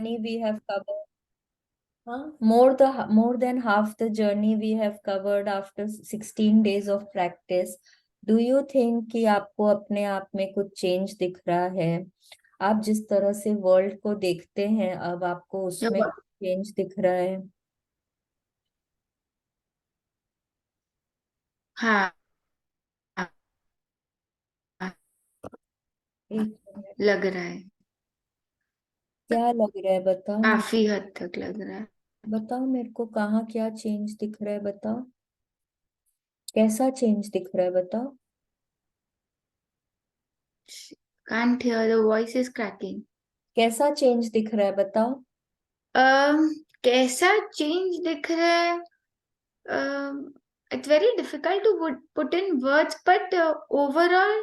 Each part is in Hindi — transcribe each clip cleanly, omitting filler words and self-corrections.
we have covered. More than half the journey we have covered after 16 days of practice. Do you think कि आपको अपने आप में कुछ चेंज दिख रहा है? आप जिस तरह से वर्ल्ड को देखते हैं, अब आपको उसमें जो- चेंज दिख रहा है? हाँ हाँ, एक मिनट। लग रहा है। क्या लग रहा है बताओ मेरे? काफी हद तक लग रहा है। बताओ मेरे को, कहाँ क्या चेंज दिख रहा है बताओ। कैसा चेंज दिख रहा है बताओ। Can't hear, the voice is cracking. कैसा चेंज दिख रहा है बताओ। कैसा चेंज दिख रहा है? It's very difficult to put in words, but overall,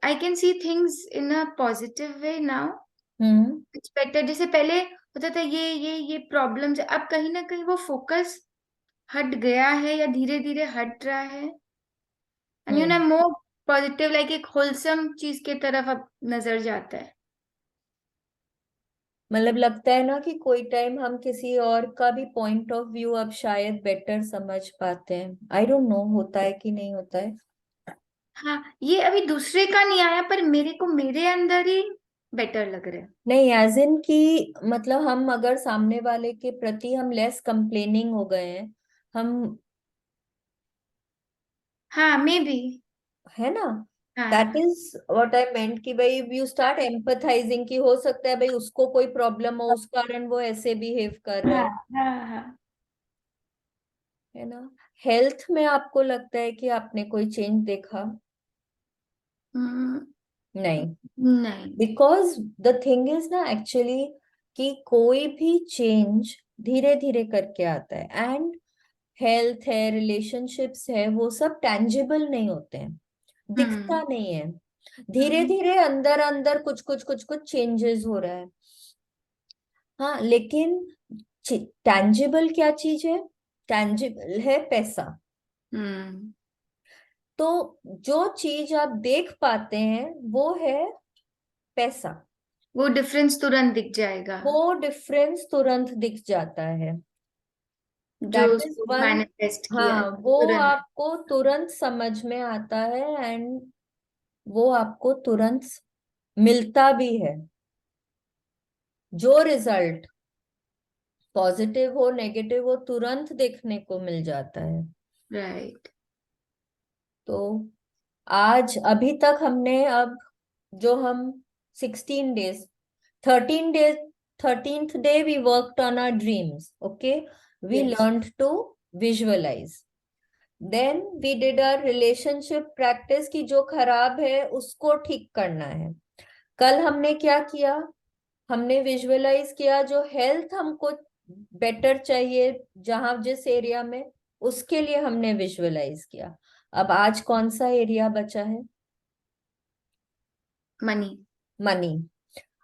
I can see things in a positive way now. Hmm. It's better. जैसे पहले होता था ये प्रॉब्लम्स, अब कहीं ना कहीं वो फोकस हट गया है या धीरे धीरे हट रहा है। And you know hmm. More positive, like एक होलसम चीज की तरफ अब नजर जाता है। मतलब लगता है ना कि कोई टाइम हम किसी और का भी पॉइंट ऑफ व्यू अब शायद बेटर समझ पाते हैं। आई डोंट नो होता है कि नहीं होता है। हाँ, ये अभी दूसरे का नहीं आया, पर मेरे को मेरे अंदर ही बेटर लग रहा है। नहीं, एज इन कि मतलब हम अगर सामने वाले के प्रति हम लेस कंप्लेनिंग हो गए हैं। हम, हाँ, मे बी। है ना? दैट हाँ इज व्हाट आई मेंट कि भाई यू स्टार्ट एम्पथाइजिंग कि हो सकता है भाई उसको कोई प्रॉब्लम हो, उस कारण वो ऐसे बिहेव कर रहा हाँ है। हाँ हाँ। है ना? हेल्थ में आपको लगता है कि आपने कोई चेंज देखा? हम्म, नहीं। नहीं। बिकॉज द थिंग इज ना एक्चुअली कि कोई भी चेंज धीरे धीरे करके आता है। एंड हेल्थ है, रिलेशनशिप्स है, वो सब टेंजिबल नहीं होते हैं, दिखता हम्म नहीं है। धीरे हम्म धीरे अंदर अंदर कुछ कुछ कुछ कुछ चेंजेस हो रहा है। हाँ, लेकिन टेंजिबल क्या चीज है? टेंजिबल है पैसा। हम्म। तो जो चीज आप देख पाते हैं वो है पैसा। वो डिफरेंस तुरंत दिख जाएगा, वो डिफरेंस तुरंत दिख जाता है। जो दैट इज उसको वन। मैनिफेस्ट किया है हाँ, वो तुरंत। आपको तुरंत समझ में आता है। एंड वो आपको तुरंत मिलता भी है। जो रिजल्ट पॉजिटिव हो नेगेटिव हो तुरंत देखने को मिल जाता है। राइट। तो आज अभी तक हमने, अब जो हम 16 days, 13 days, 13th day we worked on our dreams. Okay, we yes. learned to visualize. Then we did our relationship practice कि जो खराब है उसको ठीक करना है। कल हमने क्या किया? हमने विजुअलाइज किया जो हेल्थ हमको बेटर चाहिए, जहां जिस एरिया में, उसके लिए हमने विजुअलाइज किया। अब आज कौन सा एरिया बचा है? मनी। मनी।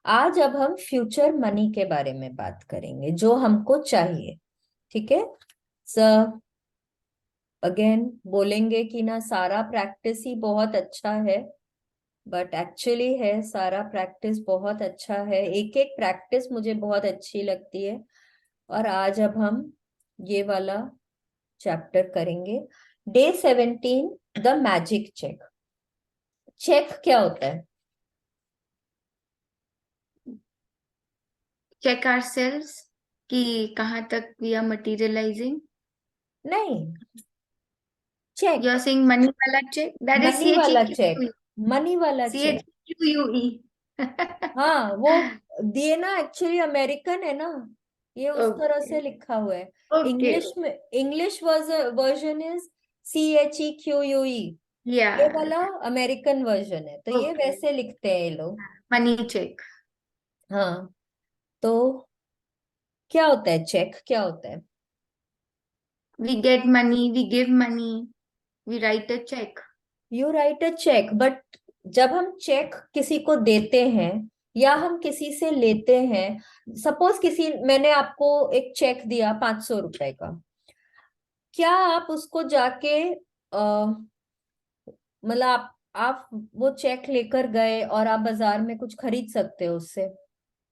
आज अब हम फ्यूचर मनी के बारे में बात करेंगे जो हमको चाहिए। ठीक है सर? अगेन बोलेंगे कि ना सारा प्रैक्टिस ही बहुत अच्छा है, बट एक्चुअली है सारा प्रैक्टिस बहुत अच्छा है। एक एक प्रैक्टिस मुझे बहुत अच्छी लगती है। और आज अब हम ये वाला चैप्टर करेंगे। Day 17, the magic cheque. Cheque क्या होता है? चेक आवर सेल्स कि कहाँ तक वी आर मटीरियलाइजिंग। नहीं, you check. Are saying money वाला cheque, that is money C H E वाला क्यू चेक। ई। मनी वाला C H check. Q U E. हाँ, वो दिए ना, एक्चुअली अमेरिकन है ना, ये उस तरह ओके से लिखा हुआ है। ओके। इंग्लिश में, इंग्लिश वर्जन इज CHEQUE। या। ये वाला अमेरिकन वर्जन है, तो ये ओके। वैसे लिखते हैं ये लोग। Money cheque. हाँ। तो क्या होता है चेक? क्या होता है? We get money, we give money, we write a cheque. You write a cheque, but जब हम चेक किसी को देते हैं या हम किसी से लेते हैं, सपोज किसी, मैंने आपको एक चेक दिया 500 रुपए का, क्या आप उसको जाके मतलब आप वो चेक लेकर गए और आप बाजार में कुछ खरीद सकते हो उससे?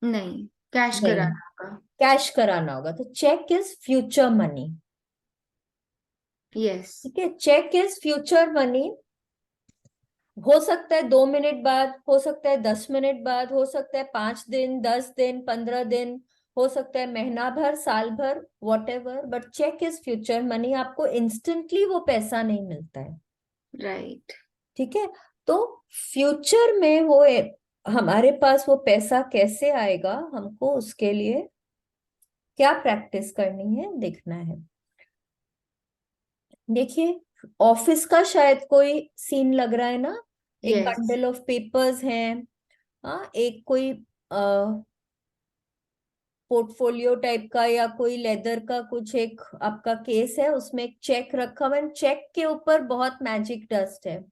नहीं, कैश नहीं, कराना होगा। कैश कराना होगा, तो cheque is future money. Yes. ठीक है, चेक इज फ्यूचर मनी। हो सकता है 2 मिनट बाद, हो सकता है 10 मिनट बाद, हो सकता है 5 दिन, 10 दिन, 15 दिन, हो सकता है महीना भर, साल भर, whatever, but cheque is future money. आपको इंस्टेंटली वो पैसा नहीं मिलता है। राइट। ठीक है, तो फ्यूचर में वो हमारे पास वो पैसा कैसे आएगा, हमको उसके लिए क्या प्रैक्टिस करनी है देखना है। देखिए, ऑफिस का शायद कोई सीन लग रहा है ना। एक यस। बंडल ऑफ पेपर्स हैं। हाँ, एक कोई पोर्टफोलियो टाइप का या कोई लेदर का कुछ एक आपका केस है, उसमें एक चेक रखा हुआ है, चेक के ऊपर बहुत मैजिक डस्ट है।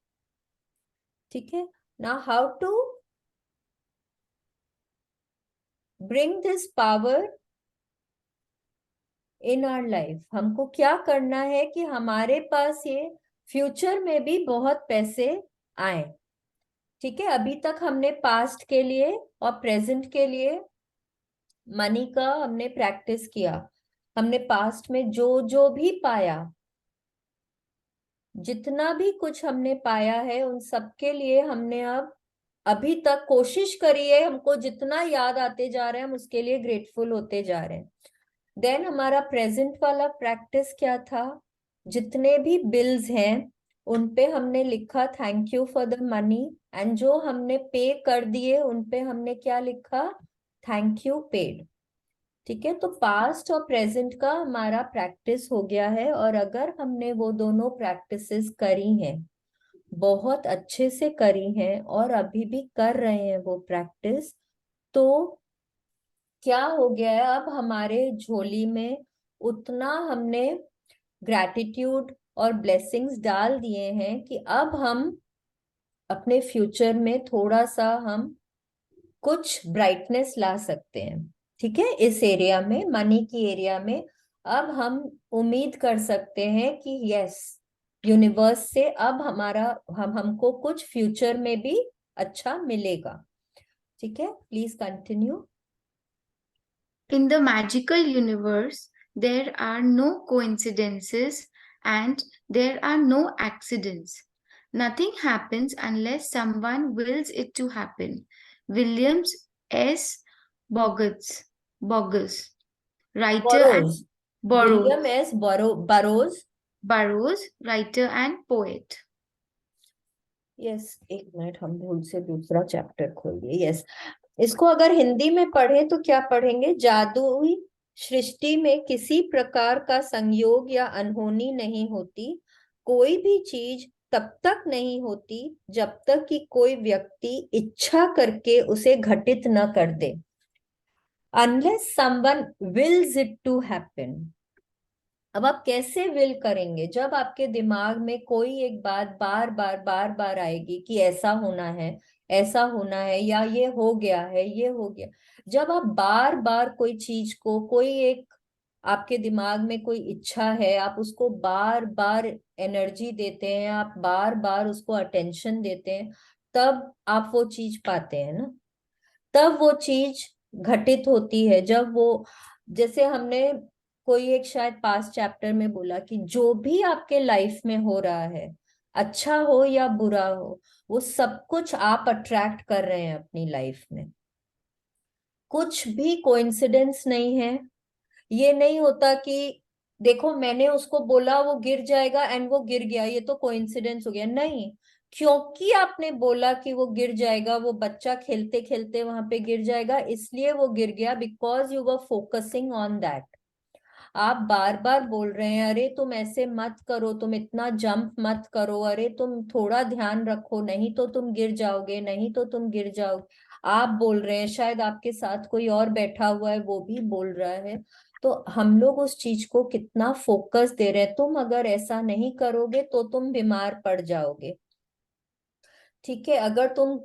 ठीक है, ना how to bring this power in our life. हमको क्या करना है कि हमारे पास ये फ्यूचर में भी बहुत पैसे आए। ठीक है, अभी तक हमने पास्ट के लिए और प्रेजेंट के लिए मनी का हमने प्रैक्टिस किया। हमने पास्ट में जो जो भी पाया, जितना भी कुछ हमने पाया है, उन सब के लिए हमने अब अभी तक कोशिश करी है। हमको जितना याद आते जा रहे हैं, हम उसके लिए ग्रेटफुल होते जा रहे हैं। देन हमारा प्रेजेंट वाला प्रैक्टिस क्या था, जितने भी बिल्स हैं उन पे हमने लिखा thank you for the money, and जो हमने पे कर दिए उन पे हमने क्या लिखा, थैंक यू पेड। ठीक है, तो पास्ट और प्रेजेंट का हमारा प्रैक्टिस हो गया है, और अगर हमने वो दोनों प्रैक्टिसेस करी हैं, बहुत अच्छे से करी हैं, और अभी भी कर रहे हैं वो प्रैक्टिस, तो क्या हो गया है, अब हमारे झोली में उतना हमने ग्रैटिट्यूड और ब्लेसिंग्स डाल दिए हैं कि अब हम अपने फ्यूचर में थोड़ा सा हम कुछ ब्राइटनेस ला सकते हैं। ठीक है, इस एरिया में, मनी की एरिया में, अब हम उम्मीद कर सकते हैं कि यस, यूनिवर्स से अब हमारा हमको कुछ फ्यूचर में भी अच्छा मिलेगा। ठीक है, please continue. In the magical universe, there are no coincidences and there are no accidents. Nothing happens unless someone wills it to happen. Williams S. Bogus, Bogus, writer and Burroughs, William Burroughs, S Burroughs. Burroughs, writer and poet. Yes, एक मिनट, हम भूल से दूसरा चैप्टर खोल दिए। यस, इसको अगर हिंदी में पढ़े तो क्या पढ़ेंगे, जादुई सृष्टि में किसी प्रकार का संयोग या अनहोनी नहीं होती। कोई भी चीज तब तक नहीं होती जब तक कि कोई व्यक्ति इच्छा करके उसे घटित न कर दे, unless someone wills it to happen. अब आप कैसे विल करेंगे, जब आपके दिमाग में कोई एक बात बार बार बार बार आएगी कि ऐसा होना है, ऐसा होना है, या ये हो गया है, ये हो गया। जब आप बार बार कोई चीज को, कोई एक आपके दिमाग में कोई इच्छा है, आप उसको बार बार एनर्जी देते हैं, आप बार बार उसको अटेंशन देते हैं, तब आप वो चीज पाते हैं ना। तब वो चीज घटित होती है, जब वो, जैसे हमने कोई एक शायद पास्ट चैप्टर में बोला कि जो भी आपके लाइफ में हो रहा है, अच्छा हो या बुरा हो, वो सब कुछ आप अट्रैक्ट कर रहे हैं अपनी लाइफ में। कुछ भी कोइंसिडेंस नहीं है। ये नहीं होता कि देखो मैंने उसको बोला वो गिर जाएगा एंड वो गिर गया, ये तो कोइंसिडेंस हो गया, नहीं। क्योंकि आपने बोला कि वो गिर जाएगा, वो बच्चा खेलते खेलते वहां पे गिर जाएगा, इसलिए वो गिर गया, because you were focusing on that. आप बार बार बोल रहे हैं अरे तुम ऐसे मत करो, तुम इतना जंप मत करो, अरे तुम थोड़ा ध्यान रखो, नहीं तो तुम गिर जाओगे, नहीं तो तुम गिर जाओगे। आप बोल रहे हैं, शायद आपके साथ कोई और बैठा हुआ है वो भी बोल रहा है। तो हम लोग उस चीज को कितना फोकस दे रहे हैं, तुम अगर ऐसा नहीं करोगे तो तुम बीमार पड़ जाओगे। ठीक है, अगर तुम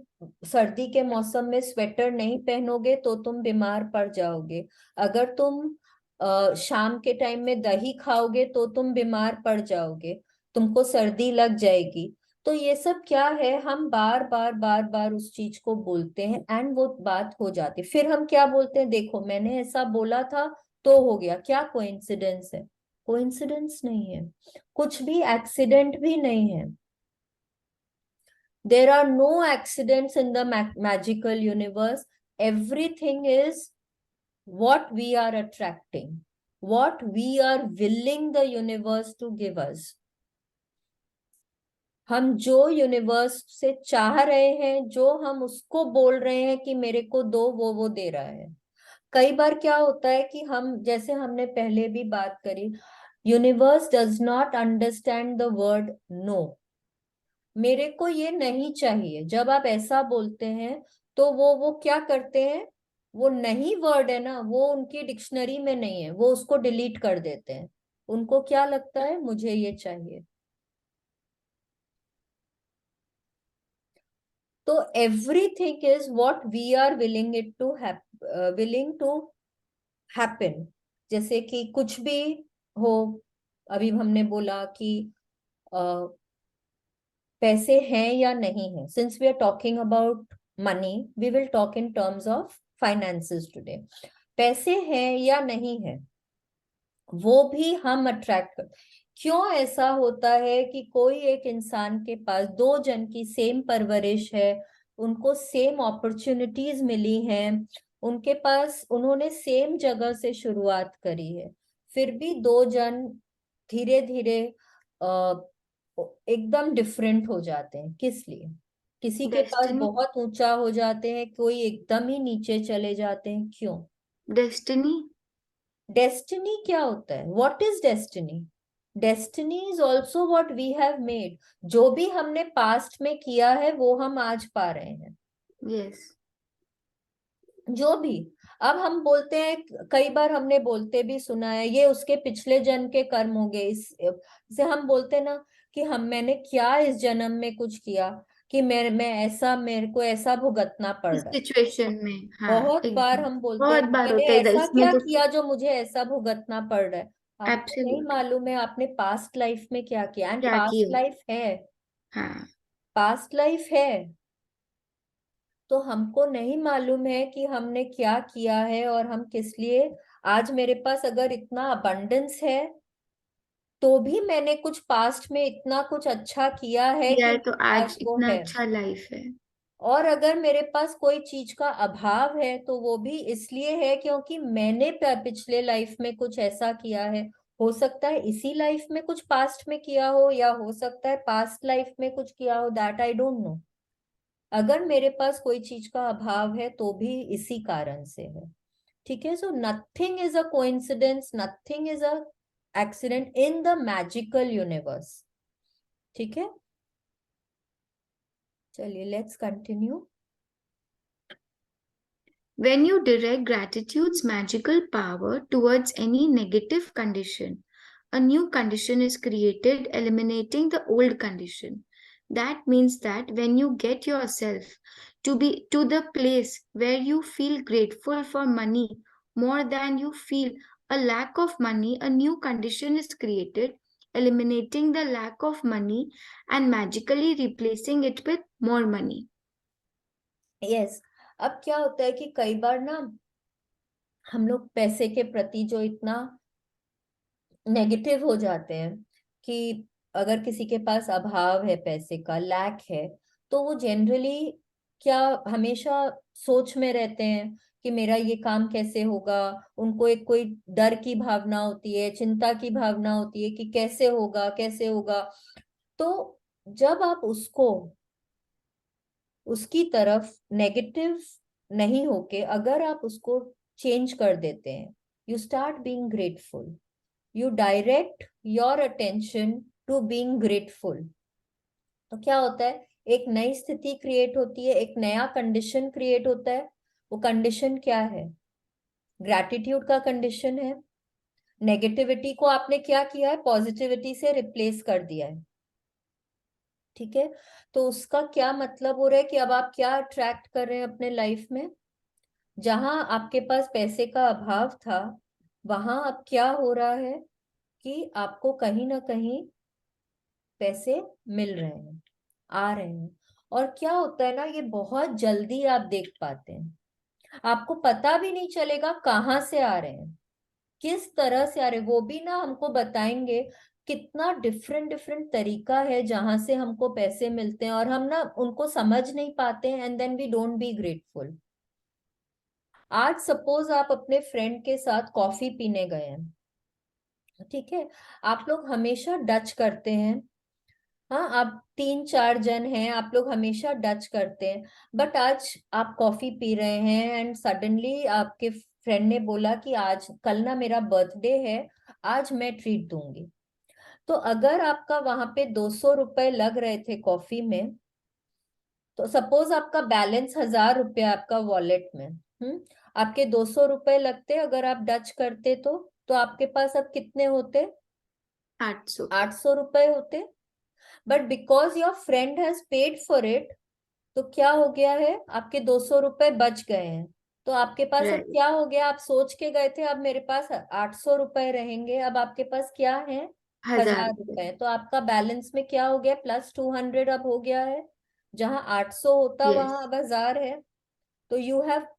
सर्दी के मौसम में स्वेटर नहीं पहनोगे तो तुम बीमार पड़ जाओगे। अगर तुम शाम के टाइम में दही खाओगे तो तुम बीमार पड़ जाओगे, तुमको सर्दी लग जाएगी। तो ये सब क्या है, हम बार बार बार बार उस चीज को बोलते हैं एंड वो बात हो जाती है। फिर हम क्या बोलते हैं, देखो मैंने ऐसा बोला था तो हो गया, क्या कोइंसिडेंस है? कोइंसिडेंस नहीं है, कुछ भी एक्सीडेंट भी नहीं है। There are no accidents in the magical universe. Everything is what we are attracting, what we are willing the universe to give us। हम जो यूनिवर्स से चाह रहे हैं, जो हम उसको बोल रहे हैं कि मेरे को दो, वो दे रहा है। कई बार क्या होता है कि हम, जैसे हमने पहले भी बात करी, universe does not understand the word no. मेरे को ये नहीं चाहिए, जब आप ऐसा बोलते हैं तो वो क्या करते हैं, वो नहीं वर्ड है ना, वो उनकी डिक्शनरी में नहीं है, वो उसको डिलीट कर देते हैं। उनको क्या लगता है, मुझे ये चाहिए। तो everything is what we are willing it to willing to happen. जैसे कि कुछ भी हो, अभी हमने बोला कि पैसे हैं या नहीं है। Since we are talking about money, we will talk in terms of finances today. पैसे हैं या नहीं है, वो भी हम अट्रैक्ट कर। क्यों ऐसा होता है कि कोई एक इंसान के पास, दो जन की सेम परवरिश है, उनको सेम अपॉर्चुनिटीज मिली हैं, उनके पास, उन्होंने सेम जगह से शुरुआत करी है, फिर भी दो जन धीरे धीरे एकदम डिफरेंट हो जाते हैं। किस लिए? किसी के पास डेस्टिनी। बहुत ऊंचा हो जाते हैं, कोई एकदम ही नीचे चले जाते हैं, क्यों? डेस्टिनी। डेस्टिनी क्या होता है? What is destiny? Destiny is also what we have made. जो भी हमने पास्ट में किया है वो हम आज पा रहे हैं। यस। जो भी, अब हम बोलते हैं, कई बार हमने बोलते भी सुना है, ये उसके पिछले जन्म के कर्म हो गए। इसे हम बोलते हैं ना कि हम, मैंने क्या इस जन्म में कुछ किया कि मैं ऐसा, मेरे को ऐसा भुगतना पड़ इस रहा है। सिचुएशन में, हाँ बहुत बार एकदम। हम बोलते बहुत हैं कि बार मैंने होता है इधर, ऐसा इसमें क्या तो किया जो मुझे ऐसा भुगतना पड़ रहा है। आपको नहीं एब्सोल्युटली। मालूम है आपने पास्ट लाइफ में क्या किया, एंड क्या पास्ट किया। लाइफ है, हाँ। पास्ट लाइफ है। तो हमको नहीं मालूम है कि हमने क्या किया है और हम किस लिए। आज मेरे पास अगर इतना अबंडेंस है, तो भी मैंने कुछ पास्ट में इतना कुछ अच्छा किया है कि यार तो मेरे आज पास वो इतना है। अच्छा लाइफ है। और अगर मेरे पास कोई चीज का अभाव है, तो वो भी इसलिए है क्योंकि मैंने पिछले लाइफ में कुछ ऐसा किया है। हो सकता है इसी लाइफ में कुछ पास्ट में किया हो, या हो सकता है पास्ट लाइफ में कुछ किया हो, दैट आई डोंट नो। अगर मेरे पास कोई चीज का अभाव है तो भी इसी कारण से है। ठीक है, so nothing is a coincidence, nothing is a accident in the magical universe. ठीक है, चलिए let's continue. When you direct gratitude's magical power towards any negative condition, a new condition is created, eliminating the old condition. That means that when you get yourself to be to the place where you feel grateful for money more than you feel a lack of money, a new condition is created, eliminating the lack of money and magically replacing it with more money. Yes. अब क्या होता है कि कई बार ना, हम लोग पैसे के प्रति जो इतना नेगेटिव हो जाते हैं कि अगर किसी के पास अभाव है, पैसे का लैक है, तो वो जनरली क्या, हमेशा सोच में रहते हैं कि मेरा ये काम कैसे होगा। उनको एक कोई डर की भावना होती है, चिंता की भावना होती है कि कैसे होगा, कैसे होगा। तो जब आप उसको, उसकी तरफ नेगेटिव नहीं होके, अगर आप उसको चेंज कर देते हैं, you start being grateful, you direct your attention to being grateful. तो क्या होता है, एक नई स्थिति क्रिएट होती है, एक नया कंडीशन क्रिएट होता है। वो कंडीशन क्या है? ग्रैटिट्यूड का कंडीशन है। नेगेटिविटी को आपने क्या किया है, पॉजिटिविटी से रिप्लेस कर दिया है। ठीक है, तो उसका क्या मतलब हो रहा है कि अब आप क्या अट्रैक्ट कर रहे हैं अपने लाइफ में? जहां आपके पास पैसे का अभाव था, वहां अब क्या हो रहा है कि आपको कहीं ना कहीं पैसे मिल रहे हैं। आ रहे हैं। और क्या होता है ना, ये बहुत जल्दी आप देख पाते हैं, आपको पता भी नहीं चलेगा कहाँ से आ रहे हैं, किस तरह से आ रहे हैं। वो भी ना हमको बताएंगे कितना डिफरेंट डिफरेंट तरीका है जहां से हमको पैसे मिलते हैं, और हम ना उनको समझ नहीं पाते हैं, and then we don't be grateful. आज सपोज आप अपने फ्रेंड के साथ कॉफी पीने गए हैं, ठीक है, आप लोग हमेशा डच करते हैं। हाँ, आप 3 4 जन हैं, आप लोग हमेशा डच करते हैं। बट आज आप कॉफी पी रहे हैं एंड सडनली आपके फ्रेंड ने बोला कि आज कल ना मेरा बर्थडे है, आज मैं ट्रीट दूंगी। तो अगर आपका वहां पे 200 रुपए लग रहे थे कॉफी में, तो सपोज आपका बैलेंस 1000 रुपया आपका वॉलेट में, आपके 200 रुपए लगते अगर आप डच करते, तो आपके पास अब कितने होते? 800। 800 रुपए होते। But because your friend has paid for it, तो क्या हो गया है, आपके 200 रुपए बच गए हैं। तो आपके पास अब राइट। क्या हो गया, आप सोच के गए थे अब मेरे पास 800 रुपए रहेंगे, अब आपके पास क्या है? हजार हजार रुपये रुपए तो आपका बैलेंस में क्या हो गया, +200 अब हो गया है। जहां 800 होता यस। वहां अब 1000 है। तो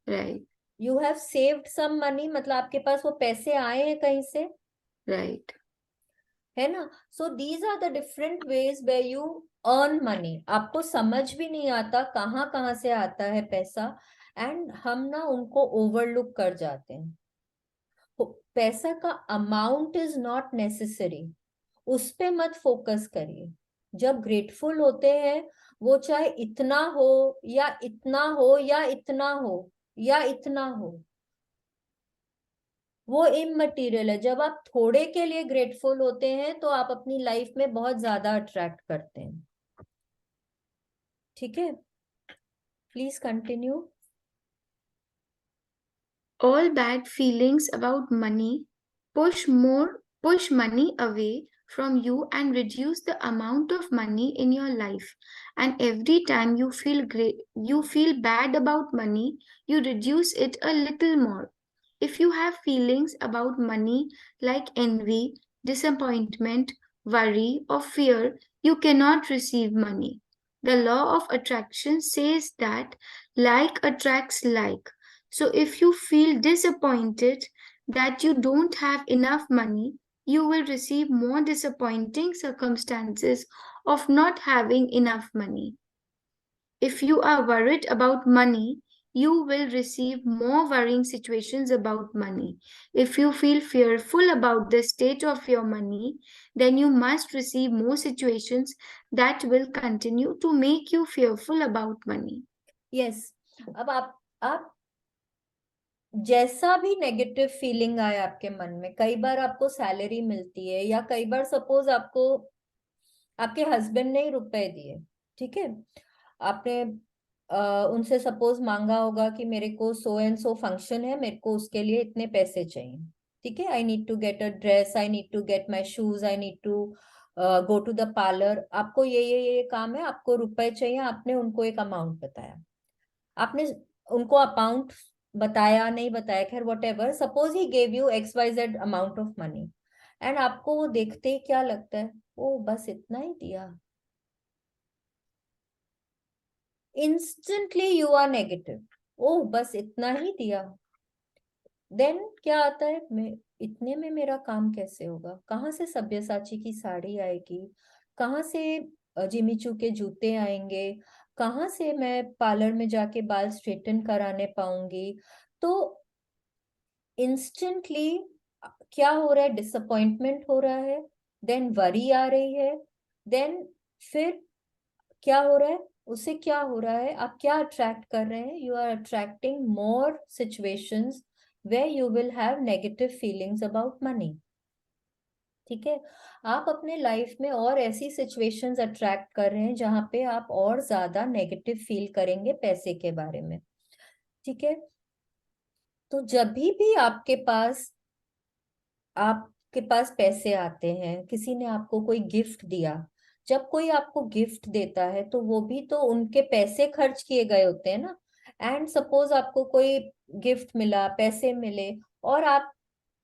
right. You have saved some money, मतलब आपके पास वो पैसे आए हैं कहीं से, राइट। है ना। So these are the different ways way you earn money. आपको समझ भी नहीं आता कहाँ कहाँ से आता है पैसा, एंड हम ना उनको ओवरलुक कर जाते हैं। पैसा का अमाउंट इज नॉट नेसेसरी, उस पे मत फोकस करिए। जब ग्रेटफुल होते हैं, वो चाहे इतना हो या इतना हो या इतना हो या इतना हो, वो इममटीरियल है। जब आप थोड़े के लिए ग्रेटफुल होते हैं तो आप अपनी लाइफ में बहुत ज्यादा अट्रैक्ट करते हैं। ठीक है, please continue. All bad feelings about money push money away from you and reduce the amount of money in your life. And every time you feel bad about money, you reduce it a little more. If you have feelings about money like envy, disappointment, worry, or fear, you cannot receive money. The law of attraction says that like attracts like. So if you feel disappointed that you don't have enough money, you will receive more disappointing circumstances of not having enough money. If you are worried about money, you will receive more worrying situations about money. If you feel fearful about the state of your money, then you must receive more situations that will continue to make you fearful about money. Yes. अब आप जैसा भी नेगेटिव फीलिंग आए आपके मन में, कई बार आपको सैलरी मिलती है, या कई बार सपोज आपको आपके हस्बैंड ने ही रुपए दिए, ठीक है, आपने उनसे सपोज मांगा होगा कि मेरे को सो एंड सो फंक्शन है, मेरे को उसके लिए इतने पैसे चाहिए, ठीक है, I need to get a dress, I need to get my shoes, I need to go to the parlour, आपको ये काम है, आपको रुपए चाहिए, आपने उनको एक अमाउंट बताया, आपने उनको अमाउंट बताया नहीं बताया, खैर what ever, suppose he gave you XYZ amount of money, and आपको वो देखते ही क्या लगता है, ओ बस इतना ही दिया, इंस्टेंटली यू आर नेगेटिव, ओ बस इतना ही दिया। देन क्या आता है, मैं इतने में मेरा काम कैसे होगा, कहाँ से सब्यसाची की साड़ी आएगी, कहाँ से जिमी चू के जूते आएंगे, कहाँ से मैं पार्लर में जाके बाल स्ट्रेटन कराने पाऊंगी। तो इंस्टेंटली क्या हो रहा है, डिसअपॉइंटमेंट हो रहा है, देन वरी आ रही है, देन फिर क्या हो रहा है, उससे क्या हो रहा है, आप क्या अट्रैक्ट कर रहे हैं, you are attracting more situations where you will have negative feelings about money। ठीक है, आप अपने लाइफ में और ऐसी सिचुएशंस अट्रैक्ट कर रहे हैं जहां पे आप और ज्यादा नेगेटिव फील करेंगे पैसे के बारे में। ठीक है, तो जब भी आपके पास पैसे आते हैं, किसी ने आपको कोई गिफ्ट दिया, जब कोई आपको गिफ्ट देता है तो वो भी तो उनके पैसे खर्च किए गए होते हैं ना। एंड सपोज आपको कोई गिफ्ट मिला, पैसे मिले, और आप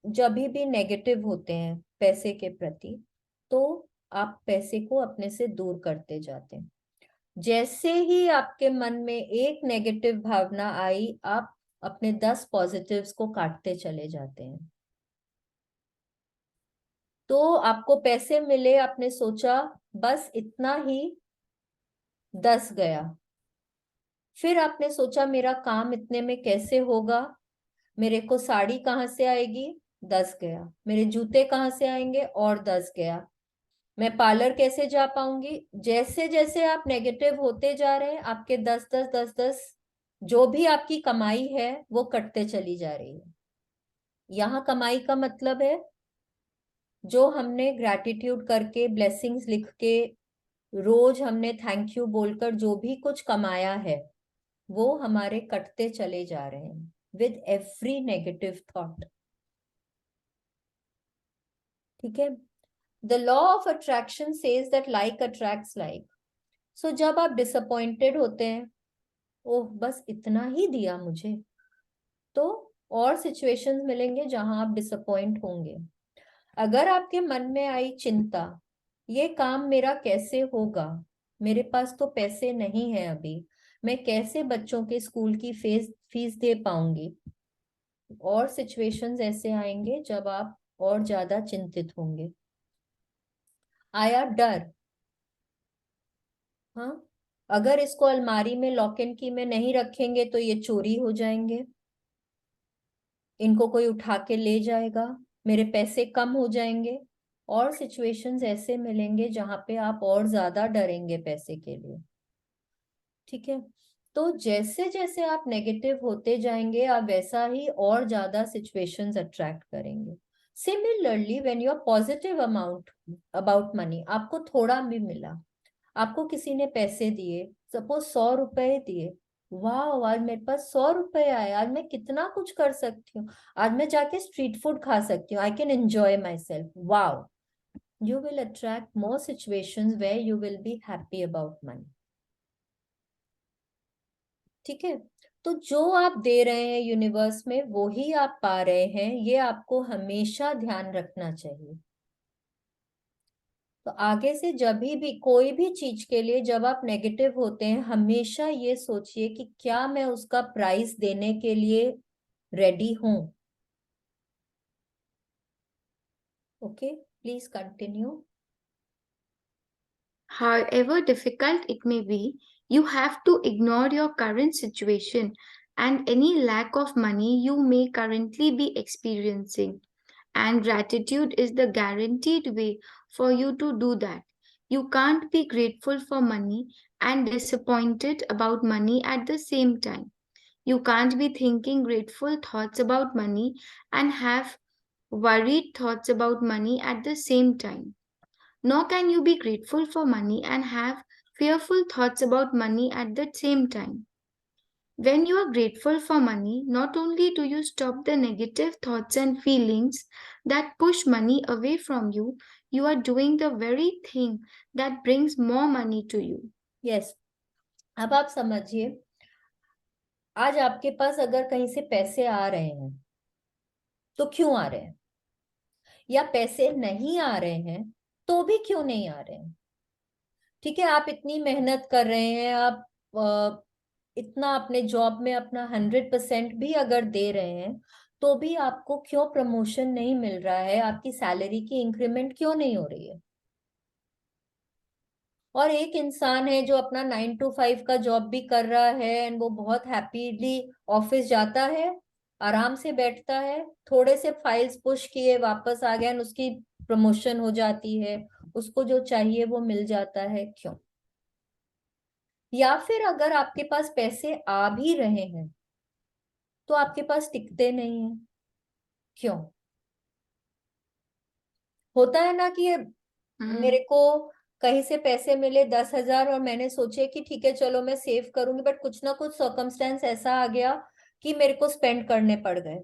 जब भी नेगेटिव होते हैं पैसे के प्रति, तो आप पैसे को अपने से दूर करते जाते हैं। जैसे ही आपके मन में एक नेगेटिव भावना आई, आप अपने 10 पॉजिटिव्स को काटते चले जाते हैं। तो आपको पैसे मिले, आपने सोचा बस इतना ही, 10 गया। फिर आपने सोचा मेरा काम इतने में कैसे होगा, मेरे को साड़ी कहाँ से आएगी, 10 गया। मेरे जूते कहाँ से आएंगे, और 10 गया। मैं पार्लर कैसे जा पाऊंगी। जैसे जैसे आप नेगेटिव होते जा रहे हैं, आपके 10 10 10 10 जो भी आपकी कमाई है वो कटते चली जा रही है। यहाँ कमाई का मतलब है जो हमने ग्रैटिट्यूड करके, ब्लेसिंग्स लिख के, रोज हमने थैंक यू बोलकर जो भी कुछ कमाया है, वो हमारे कटते चले जा रहे हैं विद एवरी नेगेटिव थॉट। ठीक है। The law of attraction says that like attracts like. So जब आप डिसअपॉइंटेड होते हैं, ओह बस इतना ही दिया मुझे, तो और सिचुएशंस मिलेंगे जहां आप डिसअपॉइंट होंगे। अगर आपके मन में आई चिंता, ये काम मेरा कैसे होगा, मेरे पास तो पैसे नहीं है अभी, मैं कैसे बच्चों के स्कूल की फीस फीस दे पाऊंगी, और सिचुएशंस ऐसे आएंगे जब आप और ज्यादा चिंतित होंगे। आया डर, हाँ, अगर इसको अलमारी में लॉक एंड की में नहीं रखेंगे तो ये चोरी हो जाएंगे, इनको कोई उठा के ले जाएगा, मेरे पैसे कम हो जाएंगे। और सिचुएशंस ऐसे मिलेंगे जहां पे आप और ज्यादा डरेंगे पैसे के लिए। ठीक है। तो जैसे जैसे आप नेगेटिव होते जाएंगे, आप वैसा ही और ज्यादा सिचुएशंस अट्रैक्ट करेंगे। Similarly when you are positive amount about money, आपको थोड़ा भी मिला, आपको किसी ने पैसे दिए, सपोज 100 रुपए दिए, वाह आज मेरे पास 100 रुपए आए, आज मैं कितना कुछ कर सकती हूँ, आज मैं जाके स्ट्रीट फूड खा सकती हूँ, I can enjoy myself, वाह। You will attract more situations where you will be happy about money. ठीक है। तो जो आप दे रहे हैं यूनिवर्स में, वो ही आप पा रहे हैं, ये आपको हमेशा ध्यान रखना चाहिए। तो आगे से जब भी कोई भी चीज के लिए जब आप नेगेटिव होते हैं, हमेशा ये सोचिए कि क्या मैं उसका प्राइस देने के लिए रेडी हूं। Okay, please continue. However difficult it may be, you have to ignore your current situation and any lack of money you may currently be experiencing. And gratitude is the guaranteed way for you to do that. You can't be grateful for money and disappointed about money at the same time. You can't be thinking grateful thoughts about money and have worried thoughts about money at the same time. Nor can you be grateful for money and have fearful thoughts about money at the same time. When you are grateful for money, not only do you stop the negative thoughts and feelings that push money away from you, you are doing the very thing that brings more money to you. Yes. अब आप समझिए, आज आपके पास अगर कहीं से पैसे आ रहे हैं, तो क्यों आ रहे हैं, या पैसे नहीं आ रहे हैं तो भी क्यों नहीं आ रहे हैं। ठीक है, आप इतनी मेहनत कर रहे हैं, आप इतना अपने जॉब में अपना 100% भी अगर दे रहे हैं, तो भी आपको क्यों प्रमोशन नहीं मिल रहा है, आपकी सैलरी की इंक्रीमेंट क्यों नहीं हो रही है। और एक इंसान है जो अपना 9 to 5 का जॉब भी कर रहा है, एंड वो बहुत हैप्पीली ऑफिस जाता है, आराम से बैठता है, थोड़े से फाइल्स पुश किए वापस आ गया, एंड उसकी प्रमोशन हो जाती है, उसको जो चाहिए वो मिल जाता है, क्यों। या फिर अगर आपके पास पैसे आ भी रहे हैं तो आपके पास टिकते नहीं है, क्यों। होता है ना कि मेरे Hmm. को कहीं से पैसे मिले 10,000, और मैंने सोचे कि ठीक है चलो मैं सेव करूंगी, बट कुछ ना कुछ सर्कमस्टेंस ऐसा आ गया कि मेरे को स्पेंड करने पड़ गए।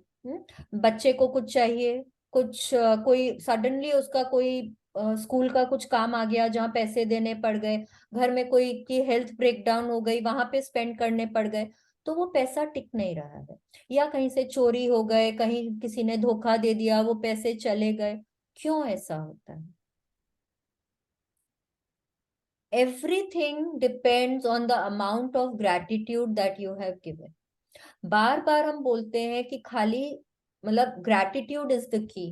बच्चे को कुछ चाहिए, कुछ कोई सडनली उसका कोई स्कूल का कुछ काम आ गया जहाँ पैसे देने पड़ गए, घर में कोई की हेल्थ ब्रेकडाउन हो गई, वहां पे स्पेंड करने पड़ गए, तो वो पैसा टिक नहीं रहा है। या कहीं से चोरी हो गए, कहीं किसी ने धोखा दे दिया, वो पैसे चले गए, क्यों ऐसा होता है। Everything depends on the amount of gratitude that you have given. बार बार हम बोलते हैं कि खाली मतलब gratitude is the key,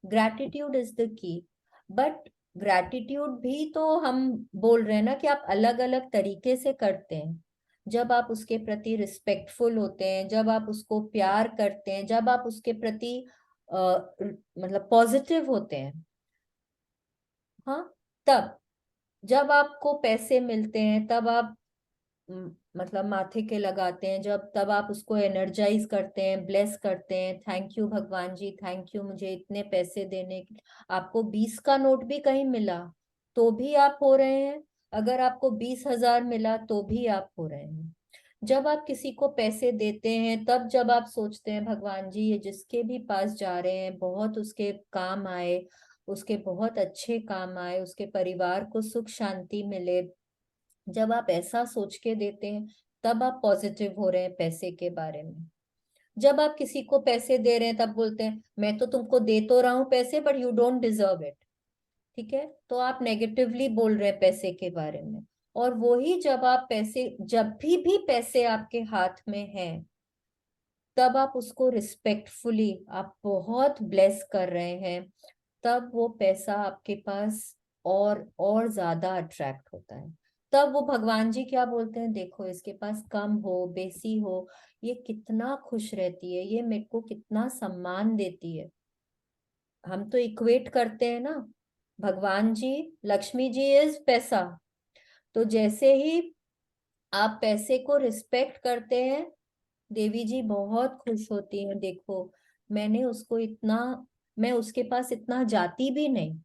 gratitude is the key, but gratitude भी तो हम बोल रहे हैं ना कि आप अलग अलग तरीके से करते हैं। जब आप उसके प्रति रिस्पेक्टफुल होते हैं, जब आप उसको प्यार करते हैं, जब आप उसके प्रति मतलब पॉजिटिव होते हैं, हाँ, तब जब आपको पैसे मिलते हैं तब आप मतलब माथे के लगाते हैं, जब तब आप उसको एनर्जाइज करते हैं, ब्लेस करते हैं, थैंक यू भगवान जी, थैंक यू मुझे इतने पैसे देने के। आपको 20 का नोट भी कहीं मिला तो भी आप हो रहे हैं, अगर आपको 20,000 मिला तो भी आप हो रहे हैं। जब आप किसी को पैसे देते हैं तब जब आप सोचते हैं भगवान जी ये जिसके भी पास जा रहे हैं बहुत उसके काम आए, उसके बहुत अच्छे काम आए, उसके परिवार को सुख शांति मिले, जब आप ऐसा सोच के देते हैं तब आप पॉजिटिव हो रहे हैं पैसे के बारे में। जब आप किसी को पैसे दे रहे हैं तब बोलते हैं मैं तो तुमको दे तो रहा हूं पैसे but you don't deserve it, ठीक है, तो आप नेगेटिवली बोल रहे हैं पैसे के बारे में। और वही जब आप पैसे, जब भी पैसे आपके हाथ में हैं तब आप उसको रिस्पेक्टफुली आप बहुत ब्लेस कर रहे हैं, तब वो पैसा आपके पास और ज्यादा अट्रैक्ट होता है। तब वो भगवान जी क्या बोलते हैं, देखो इसके पास कम हो बेसी हो ये कितना खुश रहती है, ये मेरे को कितना सम्मान देती है। हम तो इक्वेट करते हैं ना, भगवान जी, लक्ष्मी जी इज पैसा, तो जैसे ही आप पैसे को रिस्पेक्ट करते हैं देवी जी बहुत खुश होती हैं, देखो मैंने उसको इतना, मैं उसके पास इतना जाती भी नहीं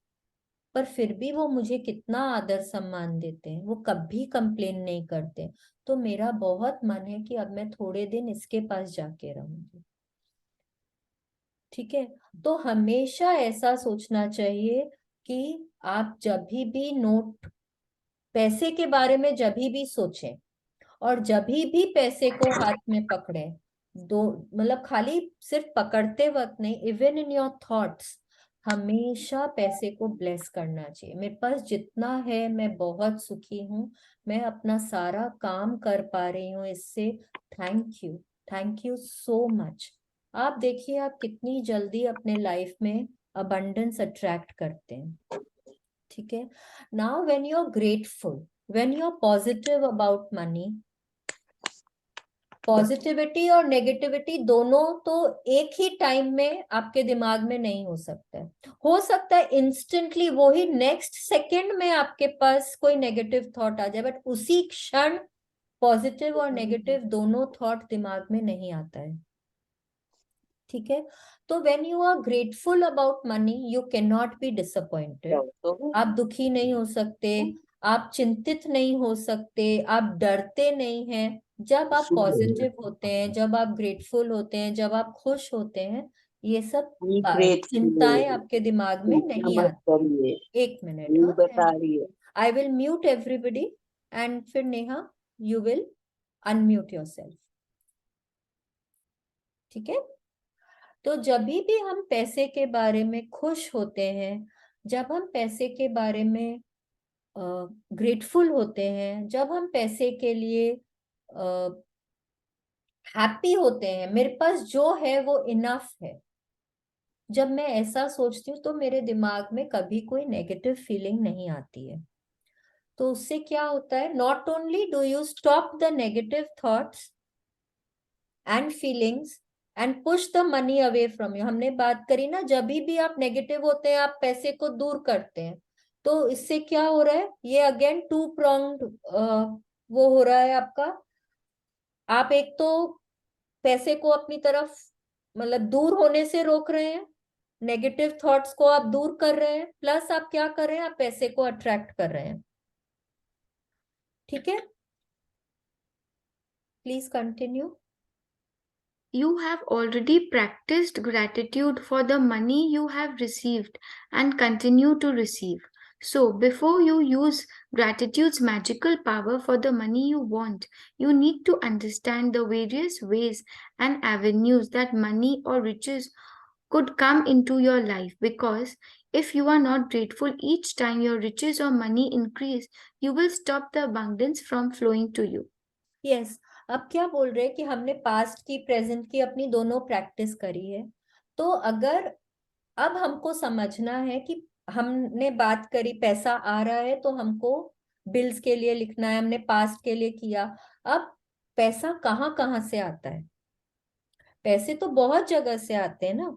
पर फिर भी वो मुझे कितना आदर सम्मान देते हैं, वो कभी कंप्लेन नहीं करते, तो मेरा बहुत मन है कि अब मैं थोड़े दिन इसके पास जाके रहूंगी। ठीक है, तो हमेशा ऐसा सोचना चाहिए कि आप जब भी नोट, पैसे के बारे में जब भी सोचें और जब भी पैसे को हाथ में पकड़े, दो मतलब खाली सिर्फ पकड़ते वक्त नहीं, इवन इन योर थॉट्स हमेशा पैसे को ब्लेस करना चाहिए। मेरे पास जितना है मैं बहुत सुखी हूँ, मैं अपना सारा काम कर पा रही हूँ इससे, thank you, thank you so much. आप देखिए आप कितनी जल्दी अपने लाइफ में अबंडेंस अट्रैक्ट करते हैं। ठीक है, now when you are grateful, when you are positive about money, positivity और नेगेटिविटी दोनों तो एक ही टाइम में आपके दिमाग में नहीं हो सकता है। हो सकता है इंस्टेंटली वो ही नेक्स्ट सेकंड में आपके पास कोई नेगेटिव थॉट आ जाए, बट उसी क्षण पॉजिटिव और नेगेटिव दोनों थॉट दिमाग में नहीं आता है। ठीक है, तो when you are grateful about money you can not be disappointed, आप दुखी नहीं हो सकते, आप चिंतित नहीं हो सकते, आप डरते नहीं हैं। जब आप पॉजिटिव होते हैं, जब आप ग्रेटफुल होते हैं, जब आप खुश होते हैं, ये सब चिंताएं आपके दिमाग में नहीं मत आती। करिए, एक मिनट, यही हाँ, बता रही है। I will mute everybody and फिर Neha you will unmute yourself. ठीक है, तो जब भी हम पैसे के बारे में खुश होते हैं, जब हम पैसे के बारे में ग्रेटफुल होते हैं, जब हम पैसे के लिए हैप्पी होते हैं, मेरे पास जो है वो इनफ है, जब मैं ऐसा सोचती हूँ तो मेरे दिमाग में कभी कोई नेगेटिव फीलिंग नहीं आती है। तो उससे क्या होता है, not only do you stop the negative thoughts and feelings and push the money away from you. हमने बात करी ना, जब भी आप नेगेटिव होते हैं आप पैसे को दूर करते हैं, तो इससे क्या हो रहा है, ये अगेन टू प्रोंग्ड वो हो रहा है आपका। आप एक तो पैसे को अपनी तरफ मतलब दूर होने से रोक रहे हैं, नेगेटिव थॉट्स को आप दूर कर रहे हैं, प्लस आप क्या कर रहे हैं, आप पैसे को अट्रैक्ट कर रहे हैं। ठीक है, please continue. You have already practiced gratitude for the money you have received and continue to receive. So, before you use gratitude's magical power for the money you want, you need to understand the various ways and avenues that money or riches could come into your life, because if you are not grateful each time your riches or money increase, you will stop the abundance from flowing to you. Yes, अब क्या बोल रहे हैं कि हमने पास्ट की, प्रेजेंट की, अपनी दोनों प्रैक्टिस करी है। तो अगर अब हमको समझना है कि हमने बात करी पैसा आ रहा है तो हमको बिल्स के लिए लिखना है, हमने पास्ट के लिए किया। अब पैसा कहाँ कहाँ से आता है? पैसे तो बहुत जगह से आते हैं ना।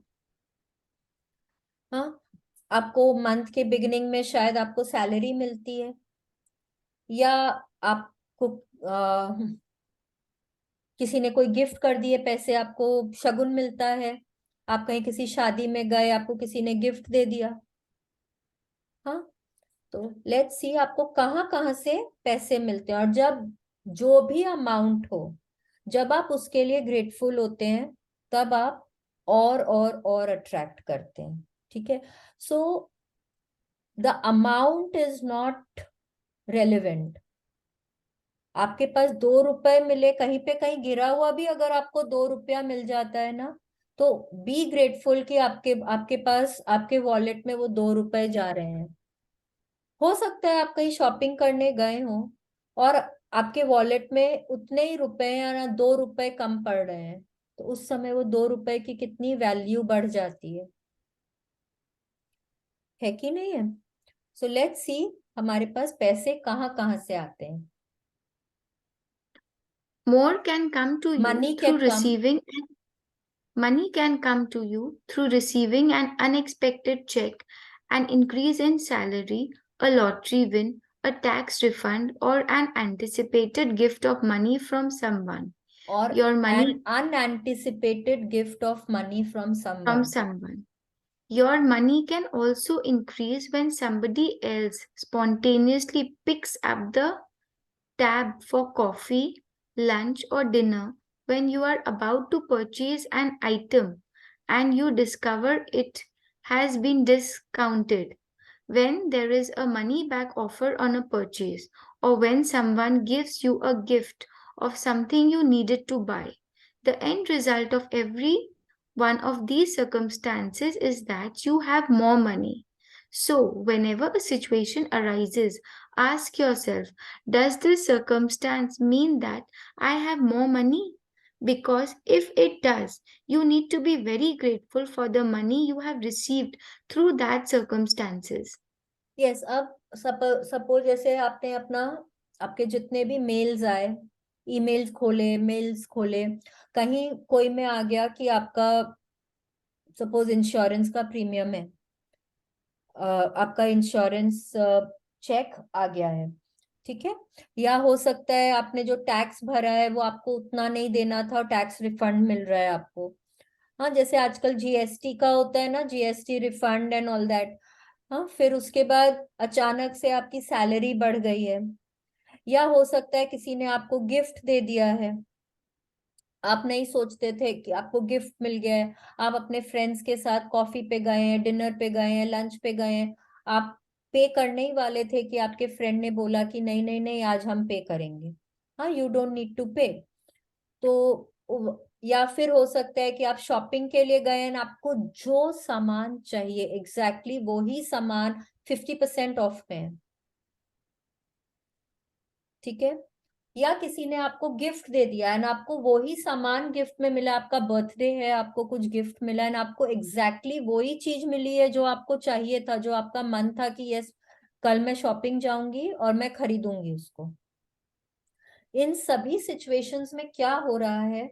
हाँ, आपको मंथ के बिगिनिंग में शायद आपको सैलरी मिलती है, या आपको किसी ने कोई गिफ्ट कर दिए पैसे, आपको शगुन मिलता है। आप कहीं किसी शादी में गए, आपको किसी ने गिफ्ट दे दिया। हाँ, तो लेट्स सी आपको कहाँ कहाँ से पैसे मिलते हैं। और जब जो भी अमाउंट हो, जब आप उसके लिए ग्रेटफुल होते हैं, तब आप और अट्रैक्ट करते हैं। ठीक है, so the amount is not relevant. आपके पास 2 रुपए मिले, कहीं पे कहीं गिरा हुआ भी अगर आपको 2 रुपया मिल जाता है ना, तो बी ग्रेटफुल कि आपके आपके पास, आपके वॉलेट में वो 2 रुपए जा रहे हैं। हो सकता है आप कहीं शॉपिंग करने गए हो और आपके वॉलेट में उतने ही रुपए या ना 2 रुपए कम पड़ रहे हैं, तो उस समय वो 2 रुपए की कितनी वैल्यू बढ़ जाती है कि नहीं है? सो लेट्स सी हमारे पास पैसे कहाँ कहाँ से आते हैं। More can come to you money through can come receiving Money can come to you through receiving an unexpected check, an increase in salary, a lottery win, a tax refund, or an anticipated gift of money from someone. और Your an money unanticipated gift of money from from someone. someone. Your money can also increase when somebody else spontaneously picks up the tab for coffee, lunch, or dinner when you are about to purchase an item and you discover it has been discounted. When there is a money back offer on a purchase, or when someone gives you a gift of something you needed to buy. The end result of every one of these circumstances is that you have more money. So, whenever a situation arises, ask yourself, does this circumstance mean that I have more money? Because if it does, you need to be very grateful for the money you have received through that circumstances. Yes, अब सपोज जैसे आपने अपना, आपके जितने भी मेल्स आए, ईमेल्स खोले, मेल्स खोले, कहीं कोई में आ गया कि आपका सपोज इंश्योरेंस का प्रीमियम है, आपका इंश्योरेंस चेक आ गया है। ठीक है, या हो सकता है आपने जो टैक्स भरा है वो आपको उतना नहीं देना था और टैक्स रिफंड मिल रहा है आपको। हाँ, जैसे आजकल जीएसटी का होता है ना, GST refund and all that. हाँ, फिर उसके बाद अचानक से आपकी सैलरी बढ़ गई है, या हो सकता है किसी ने आपको गिफ्ट दे दिया है, आप नहीं सोचते थे कि आपको गिफ्ट मिल गया है। आप अपने फ्रेंड्स के साथ कॉफी पे गए हैं, डिनर पे गए हैं, लंच पे गए हैं, आप पे करने ही वाले थे कि आपके फ्रेंड ने बोला कि नहीं नहीं नहीं, आज हम पे करेंगे। हाँ, यू डोंट नीड टू पे। तो या फिर हो सकता है कि आप शॉपिंग के लिए गए हैं, आपको जो सामान चाहिए एग्जैक्टली वो ही सामान 50% ऑफ में है। ठीक है, या किसी ने आपको गिफ्ट दे दिया है ना, आपको वो ही सामान गिफ्ट में मिला, आपका बर्थडे है, आपको कुछ गिफ्ट मिला है ना, आपको एग्जैक्टली वही चीज मिली है जो आपको चाहिए था, जो आपका मन था कि यस, कल मैं शॉपिंग जाऊंगी और मैं खरीदूंगी उसको। इन सभी सिचुएशंस में क्या हो रहा है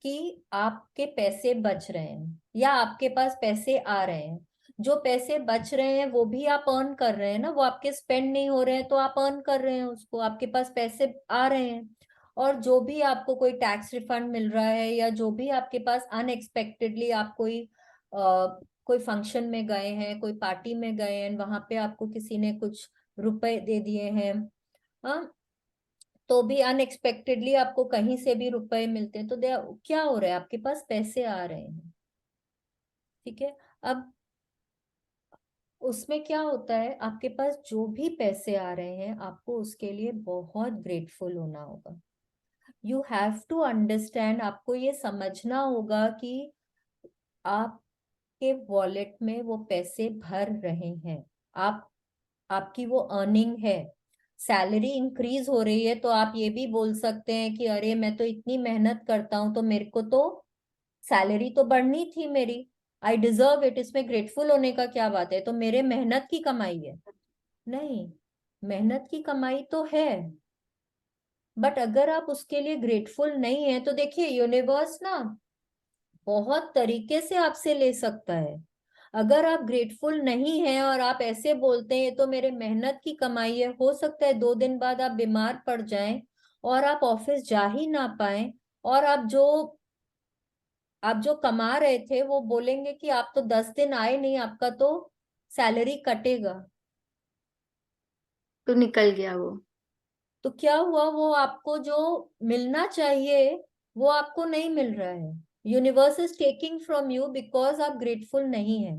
कि आपके पैसे बच रहे हैं या आपके पास पैसे आ रहे हैं। जो पैसे बच रहे हैं वो भी आप अर्न कर रहे हैं ना, वो आपके स्पेंड नहीं हो रहे हैं तो आप अर्न कर रहे हैं उसको, आपके पास पैसे आ रहे हैं। और जो भी आपको कोई टैक्स रिफंड मिल रहा है, या जो भी आपके पास अनएक्सपेक्टेडली आप कोई फंक्शन में गए हैं, कोई पार्टी में गए हैं, वहां पे आपको किसी ने कुछ रुपए दे दिए हैं, हाँ, तो भी अनएक्सपेक्टेडली आपको कहीं से भी रुपए मिलते हैं, तो क्या हो रहा है, आपके पास पैसे आ रहे हैं। ठीक है, अब उसमें क्या होता है, आपके पास जो भी पैसे आ रहे हैं आपको उसके लिए बहुत ग्रेटफुल होना होगा। यू हैव टू अंडरस्टैंड, आपको ये समझना होगा कि आप आपके वॉलेट में वो पैसे भर रहे हैं। आप आपकी वो अर्निंग है, सैलरी इंक्रीज हो रही है, तो आप ये भी बोल सकते हैं कि अरे मैं तो इतनी मेहनत करता हूं तो मेरे को तो सैलरी तो बढ़नी थी मेरी, आई डिजर्व इट। इसमें ग्रेटफुल होने का क्या बात है, तो मेरे मेहनत की कमाई है। नहीं, मेहनत की कमाई तो है, बट अगर आप उसके लिए ग्रेटफुल नहीं है तो देखिए यूनिवर्स ना बहुत तरीके से आपसे ले सकता है। अगर आप ग्रेटफुल नहीं हैं और आप ऐसे बोलते हैं ये तो मेरे मेहनत की कमाई है, हो सकता है 2 दिन बाद आप बीमार पड़ जाएं और आप ऑफिस जा ही ना पाए, और आप जो कमा रहे थे वो बोलेंगे कि आप तो 10 दिन आए नहीं, आपका तो सैलरी कटेगा। तो निकल गया वो। तो क्या हुआ, वो आपको जो मिलना चाहिए वो आपको नहीं मिल रहा है। Universe is taking from you because आप ग्रेटफुल नहीं है।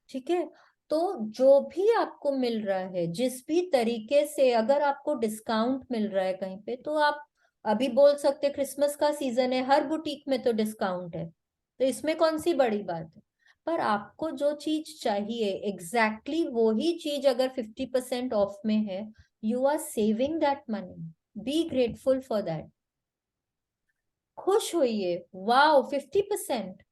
ठीक है, तो जो भी आपको मिल रहा है जिस भी तरीके से, अगर आपको डिस्काउंट मिल रहा है कहीं पे, तो आप अभी बोल सकते क्रिसमस का सीजन है, हर बुटीक में तो डिस्काउंट है, तो इसमें कौन सी बड़ी बात है। पर आपको जो चीज चाहिए एग्जैक्टली वो ही चीज अगर 50% ऑफ में है, you are saving that money, be grateful for that. खुश होइए, वाओ 50%,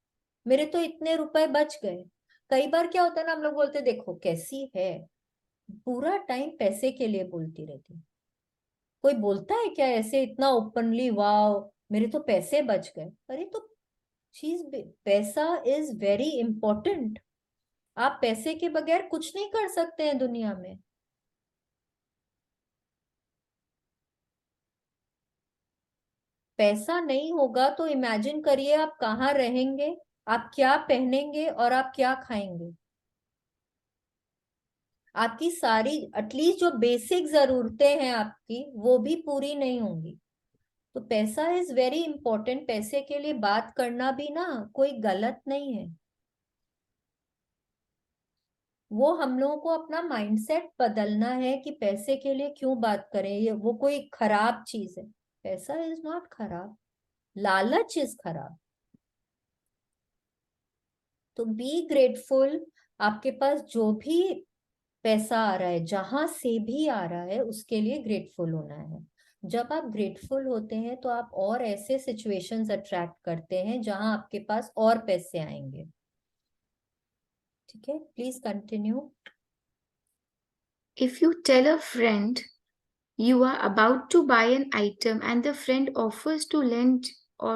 मेरे तो इतने रुपए बच गए। कई बार क्या होता है ना, हम लोग बोलते देखो कैसी है, पूरा टाइम पैसे के लिए बोलती रहती। कोई बोलता है क्या ऐसे इतना ओपनली, वाओ मेरे तो पैसे बच गए। अरे तो चीज, पैसा इज वेरी इंपॉर्टेंट। आप पैसे के बगैर कुछ नहीं कर सकते हैं दुनिया में। पैसा नहीं होगा तो इमेजिन करिए आप कहाँ रहेंगे, आप क्या पहनेंगे और आप क्या खाएंगे। आपकी सारी एटलीस्ट जो बेसिक जरूरतें हैं आपकी वो भी पूरी नहीं होंगी। तो पैसा इज वेरी इंपॉर्टेंट, पैसे के लिए बात करना भी ना कोई गलत नहीं है। वो हम लोगों को अपना माइंडसेट बदलना है कि पैसे के लिए क्यों बात करें, ये वो कोई खराब चीज है। पैसा इज नॉट खराब, लालच इज खराब। तो बी ग्रेटफुल। आपके पास जो भी पैसा आ रहा है, जहां से भी आ रहा है, उसके लिए ग्रेटफुल होना है। जब आप ग्रेटफुल होते हैं तो आप और ऐसे सिचुएशंस अट्रैक्ट करते हैं जहां आपके पास और पैसे आएंगे। ठीक है, please continue. If you tell a friend you are about to buy an item and the friend offers to lend or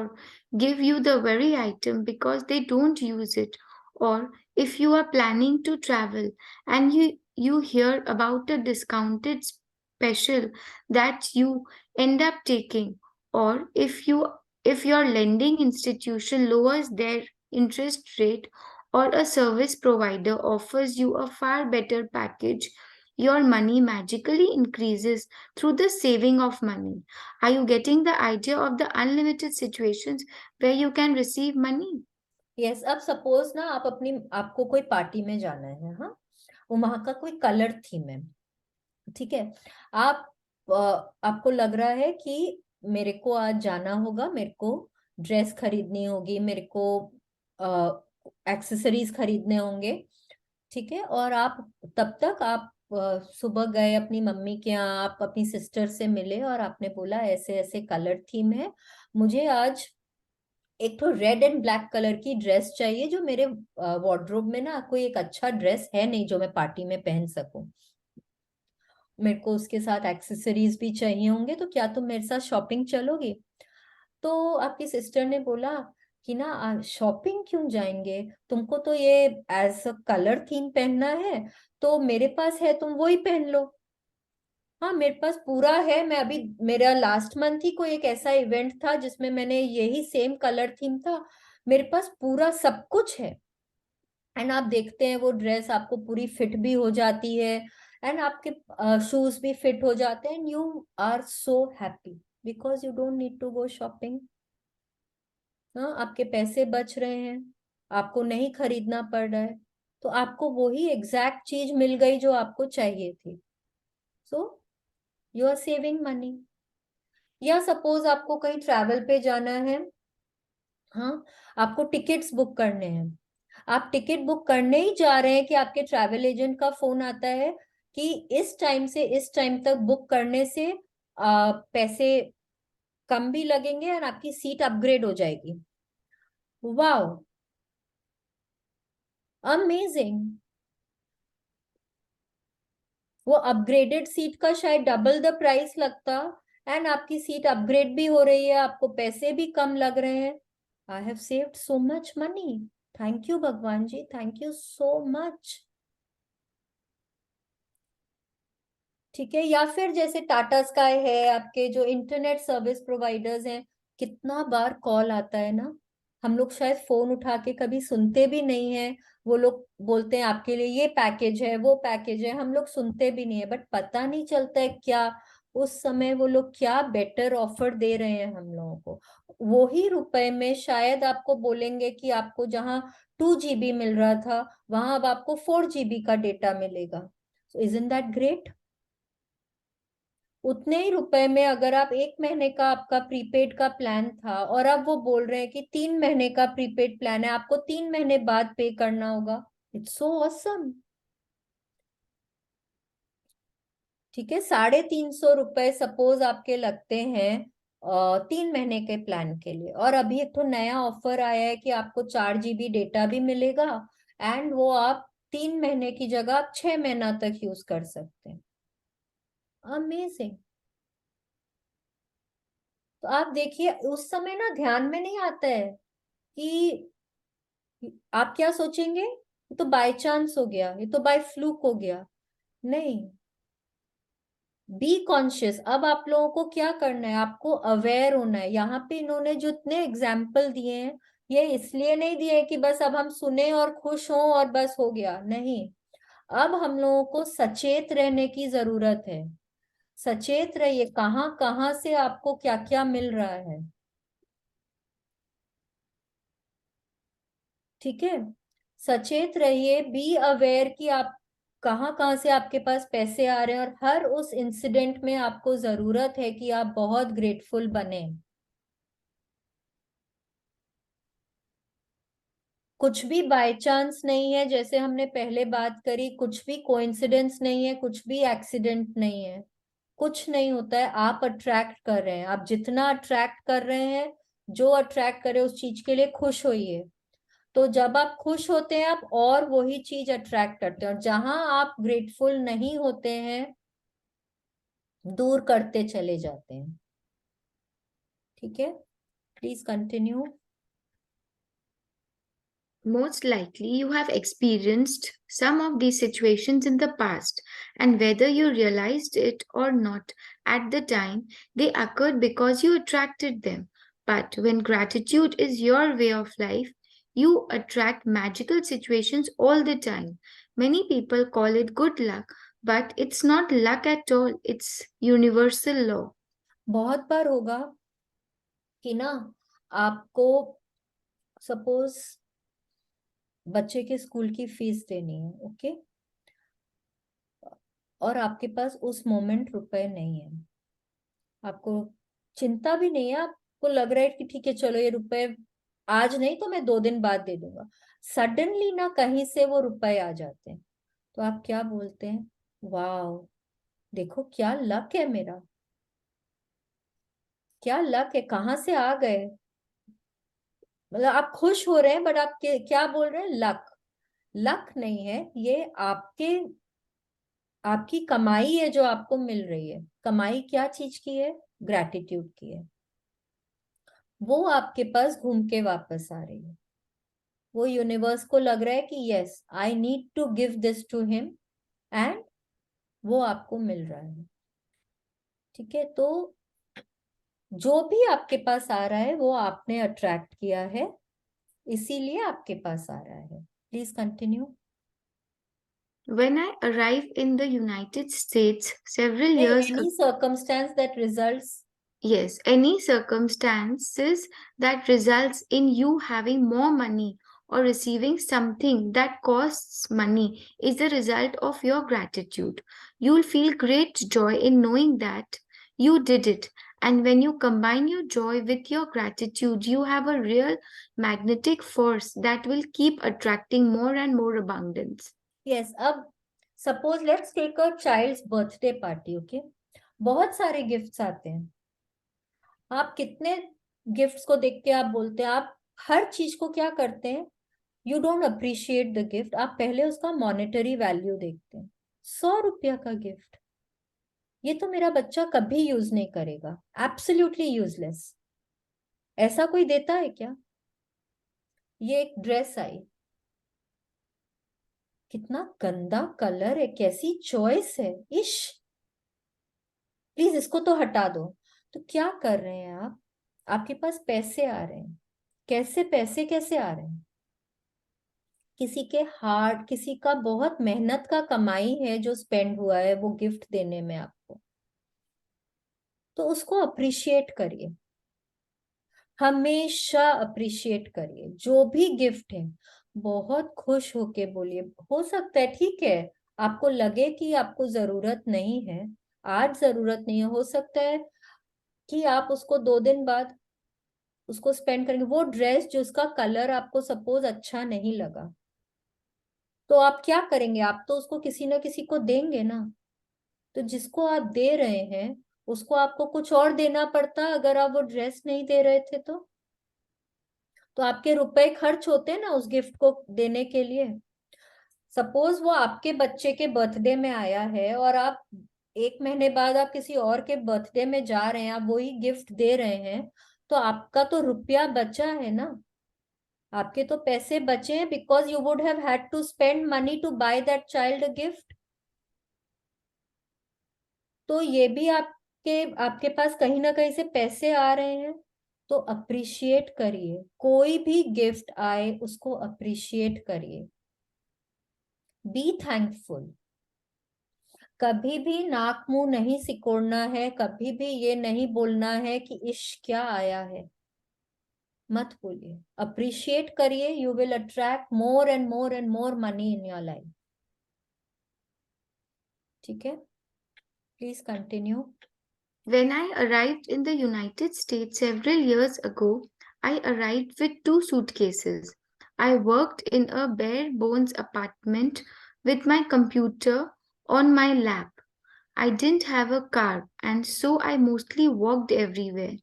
give you the very item because they don't use it, or if you are planning to travel and you hear about a discounted special that you end up taking, or if your lending institution lowers their interest rate or a service provider offers you a far better package, your money magically increases through the saving of money. Are you getting the idea of the unlimited situations where you can receive money? Yes, अब सपोज ना आपको कोई पार्टी में जाना है, हाँ, वो वहां का कोई कलर थीम है। ठीक है, आप आपको लग रहा है कि मेरे को आज जाना होगा, मेरे को ड्रेस खरीदनी होगी, मेरे को एक्सेसरीज खरीदने होंगे। ठीक है, और आप तब तक आप सुबह गए अपनी मम्मी के यहाँ, आप अपनी सिस्टर से मिले और आपने बोला ऐसे ऐसे कलर थीम है, मुझे आज एक तो रेड एंड ब्लैक कलर की ड्रेस चाहिए, जो मेरे वार्डरोब में ना कोई एक अच्छा ड्रेस है नहीं जो मैं पार्टी में पहन सकूं। मेरे को उसके साथ एक्सेसरीज भी चाहिए होंगे, तो क्या तुम मेरे साथ शॉपिंग चलोगी। तो आपकी सिस्टर ने बोला कि ना शॉपिंग क्यों जाएंगे, तुमको तो ये एज अ कलर थीम पहनना है, तो मेरे पास है तुम वही पहन लो। हाँ मेरे पास पूरा है, मैं अभी, मेरा लास्ट मंथ ही कोई एक ऐसा इवेंट था जिसमें मैंने यही सेम कलर थीम था, मेरे पास पूरा सब कुछ है। एंड आप देखते हैं वो ड्रेस आपको पूरी फिट भी हो जाती है, एंड आपके शूज भी फिट हो जाते हैं, and you are so happy because you don't need to go shopping. हाँ, आपके पैसे बच रहे हैं, आपको नहीं खरीदना पड़ रहा है, तो आपको वही एग्जैक्ट चीज मिल गई जो आपको चाहिए थी। So you are saving money. या सपोज आपको कहीं ट्रैवल पे जाना है, हाँ, आपको टिकट्स बुक करने हैं, आप टिकट बुक करने ही जा रहे हैं कि आपके ट्रैवल एजेंट का फोन आता है कि इस टाइम से इस टाइम तक बुक करने से पैसे कम भी लगेंगे और आपकी सीट अपग्रेड हो जाएगी। Wow, amazing. वो अपग्रेडेड सीट का शायद डबल द प्राइस लगता, एंड आपकी सीट अपग्रेड भी हो रही है, आपको पैसे भी कम लग रहे हैं। I have saved so much money. Thank you भगवान जी, थैंक यू सो मच। ठीक है, या फिर जैसे टाटा स्काई है, आपके जो इंटरनेट सर्विस प्रोवाइडर्स हैं, कितना बार कॉल आता है ना, हम लोग शायद फोन उठा के कभी सुनते भी नहीं है। वो लोग बोलते हैं आपके लिए ये पैकेज है, वो पैकेज है, हम लोग सुनते भी नहीं है, बट पता नहीं चलता है क्या उस समय वो लोग क्या बेटर ऑफर दे रहे हैं हम लोगों को। वो ही रुपए में शायद आपको बोलेंगे कि आपको जहाँ 2 GB मिल रहा था, वहां अब आपको 4 GB का डेटा मिलेगा। सो इजंट दैट ग्रेट? उतने ही रुपए में अगर आप 1 महीने का आपका प्रीपेड का प्लान था और अब वो बोल रहे हैं कि 3 महीने का प्रीपेड प्लान है, आपको 3 महीने बाद पे करना होगा। It's so awesome. ठीक है, 350 रुपए सपोज आपके लगते हैं 3 महीने के प्लान के लिए, और अभी एक तो नया ऑफर आया है कि आपको 4 GB डेटा भी मिलेगा, एंड वो आप 3 महीने की जगह आप 6 महीना तक यूज कर सकते हैं। अमेजिंग। तो आप देखिए उस समय ना ध्यान में नहीं आता है कि आप क्या सोचेंगे, ये तो बाय चांस हो गया, ये तो बाय फ्लूक हो गया। नहीं, बी कॉन्शियस। अब आप लोगों को क्या करना है, आपको अवेयर होना है। यहाँ पे इन्होंने जो इतने एग्जाम्पल दिए हैं, ये इसलिए नहीं दिए कि बस अब हम सुने और खुश हों और बस हो गया, नहीं। अब हम लोगों को सचेत रहने की जरूरत है। सचेत रहिए, कहाँ कहाँ से आपको क्या क्या मिल रहा है। ठीक है, सचेत रहिए, बी अवेयर कि आप कहाँ कहाँ से आपके पास पैसे आ रहे हैं, और हर उस इंसिडेंट में आपको जरूरत है कि आप बहुत ग्रेटफुल बने। कुछ भी बाय चांस नहीं है, जैसे हमने पहले बात करी, कुछ भी कोइंसिडेंस नहीं है, कुछ भी एक्सीडेंट नहीं है। कुछ नहीं होता है, आप अट्रैक्ट कर रहे हैं। आप जितना अट्रैक्ट कर रहे हैं, जो अट्रैक्ट करे उस चीज के लिए खुश होइए। तो जब आप खुश होते हैं, आप और वही चीज अट्रैक्ट करते हैं, और जहां आप ग्रेटफुल नहीं होते हैं, दूर करते चले जाते हैं। ठीक है, please continue. Most likely, you have experienced some of these situations in the past, and whether you realized it or not at the time, they occurred because you attracted them. But when gratitude is your way of life, you attract magical situations all the time. Many people call it good luck, but it's not luck at all, it's universal law. बहुत बार होगा कि ना, आपको सपोज बच्चे के स्कूल की फीस देनी है, ओके, और आपके पास उस मोमेंट रुपए नहीं है। आपको चिंता भी नहीं है, आपको लग रहा है कि ठीक है चलो ये रुपए आज नहीं तो मैं 2 दिन बाद दे दूंगा। सडनली ना कहीं से वो रुपए आ जाते हैं, तो आप क्या बोलते हैं, वाह, देखो क्या लक है मेरा, क्या लक है, कहाँ से आ गए। मतलब आप खुश हो रहे हैं, बट आप क्या बोल रहे हैं, लक। लक नहीं है ये, आपके आपकी कमाई है जो आपको मिल रही है। कमाई क्या चीज की है, ग्रैटिट्यूड की है। वो आपके पास घूम के वापस आ रही है। वो यूनिवर्स को लग रहा है कि yes I need to give this to him, एंड वो आपको मिल रहा है। ठीक है, तो जो भी आपके पास आ रहा है वो आपने अट्रैक्ट किया है, इसीलिए आपके पास आ रहा है। Please continue. When I arrived in the United States several नहीं, years ago, any circumstance that results. yes, any circumstances that results in you having more money or receiving something that costs money is the result of your gratitude. You'll feel great joy in knowing that you did it And when you combine your joy with your gratitude, you have a real magnetic force that will keep attracting more and more abundance. Yes, अब suppose let's take a child's birthday party, okay. बहुत सारे गिफ्ट्स आते हैं, आप कितने गिफ्ट्स को देख के आप बोलते हैं, आप हर चीज को क्या करते हैं, you don't appreciate the gift, आप पहले उसका मॉनेटरी वैल्यू देखते हैं। 100 रुपया का गिफ्ट, ये तो मेरा बच्चा कभी यूज नहीं करेगा, एब्सोल्युटली यूजलेस। ऐसा कोई देता है क्या? ये एक ड्रेस आई, कितना गंदा कलर है, कैसी चॉइस है, इश, प्लीज इसको तो हटा दो। तो क्या कर रहे हैं आप? आपके पास पैसे आ रहे हैं, कैसे पैसे कैसे आ रहे हैं? किसी के हार्ड, किसी का बहुत मेहनत का कमाई है जो स्पेंड हुआ है वो गिफ्ट देने में आपको, तो उसको अप्रिशिएट करिए, हमेशा अप्रिशिएट करिए जो भी गिफ्ट है। बहुत खुश होके बोलिए। हो सकता है, ठीक है, आपको लगे कि आपको जरूरत नहीं है, आज जरूरत नहीं है, हो सकता है कि आप उसको 2 दिन बाद उसको स्पेंड करेंगे। वो ड्रेस जिसका कलर आपको सपोज अच्छा नहीं लगा, तो आप क्या करेंगे? आप तो उसको किसी ना किसी को देंगे ना। तो जिसको आप दे रहे हैं उसको आपको कुछ और देना पड़ता अगर आप वो ड्रेस नहीं दे रहे थे तो आपके रुपए खर्च होते ना उस गिफ्ट को देने के लिए। सपोज वो आपके बच्चे के बर्थडे में आया है और आप 1 महीने बाद आप किसी और के बर्थडे में जा रहे हैं, आप वही गिफ्ट दे रहे हैं, तो आपका तो रुपया बचा है ना, आपके तो पैसे बचे हैं, because you would have had to spend money to buy that child gift. तो ये भी आपके आपके पास कहीं ना कहीं से पैसे आ रहे हैं, तो अप्रिशिएट करिए, कोई भी गिफ्ट आए उसको अप्रिशिएट करिए, बी थैंकफुल। कभी भी नाक मुंह नहीं सिकोड़ना है, कभी भी ये नहीं बोलना है कि इश क्या आया है, मत बोलिए, अप्रिशिएट करिए, you will attract more and more and more money in your life. ठीक है, please continue. When I arrived in the United States several years ago, I arrived with 2 suitcases. I worked in a bare bones apartment with my computer on my lap. I didn't have a car, and so I mostly walked everywhere.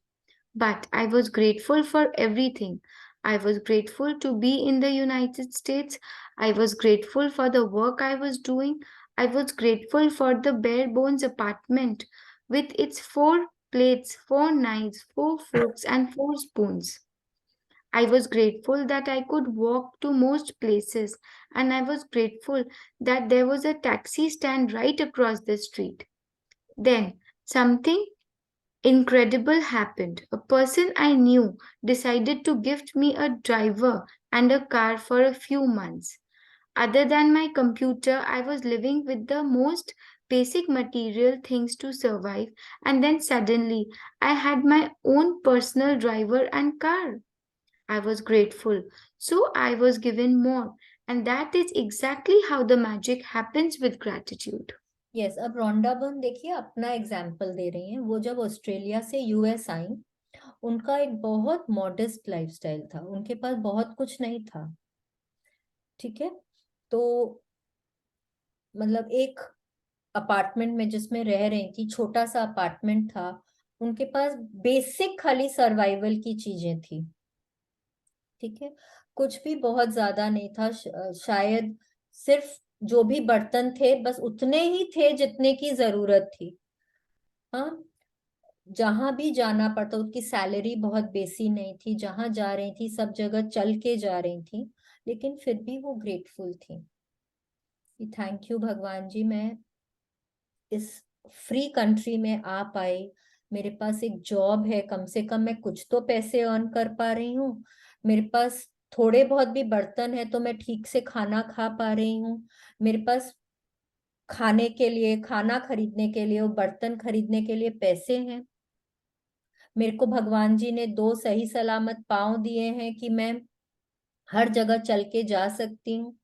But I was grateful for everything. I was grateful to be in the United States. I was grateful for the work I was doing. I was grateful for the bare bones apartment with its 4 plates, 4 knives, 4 forks, and 4 spoons. I was grateful that I could walk to most places, and I was grateful that there was a taxi stand right across the street. Then something incredible happened. A person I knew decided to gift me a driver and a car for a few months. Other than my computer, I was living with the most basic material things to survive, and then suddenly I had my own personal driver and car. I was grateful, so I was given more, and that is exactly how the magic happens with gratitude. Yes, अब रोंडा बर्न देखिए अपना एग्जाम्पल दे रही हैं। वो जब ऑस्ट्रेलिया से यूएस आई, उनका एक बहुत मॉडेस्ट लाइफस्टाइल था, उनके पास बहुत कुछ नहीं था, ठीक है। तो मतलब एक अपार्टमेंट में जिसमें रह रही थी, छोटा सा अपार्टमेंट था, उनके पास बेसिक खाली सर्वाइवल की चीजें थी, ठीक है, कुछ भी बहुत ज्यादा नहीं था। शायद सिर्फ जो भी बर्तन थे बस उतने ही थे जितने की जरूरत थी। हाँ, जहां भी जाना पड़ता, उसकी सैलरी बहुत बेसी नहीं थी, जहां जा रही थी सब जगह चल के जा रही थी, लेकिन फिर भी वो ग्रेटफुल थी कि थैंक यू भगवान जी, मैं इस फ्री कंट्री में आ पाई, मेरे पास एक जॉब है, कम से कम मैं कुछ तो पैसे अर्न कर पा रही हूँ, मेरे पास थोड़े बहुत भी बर्तन है तो मैं ठीक से खाना खा पा रही हूँ, मेरे पास खाने के लिए, खाना खरीदने के लिए, वो बर्तन खरीदने के लिए पैसे हैं, मेरे को भगवान जी ने 2 सही सलामत पाँव दिए हैं कि मैं हर जगह चल के जा सकती हूँ,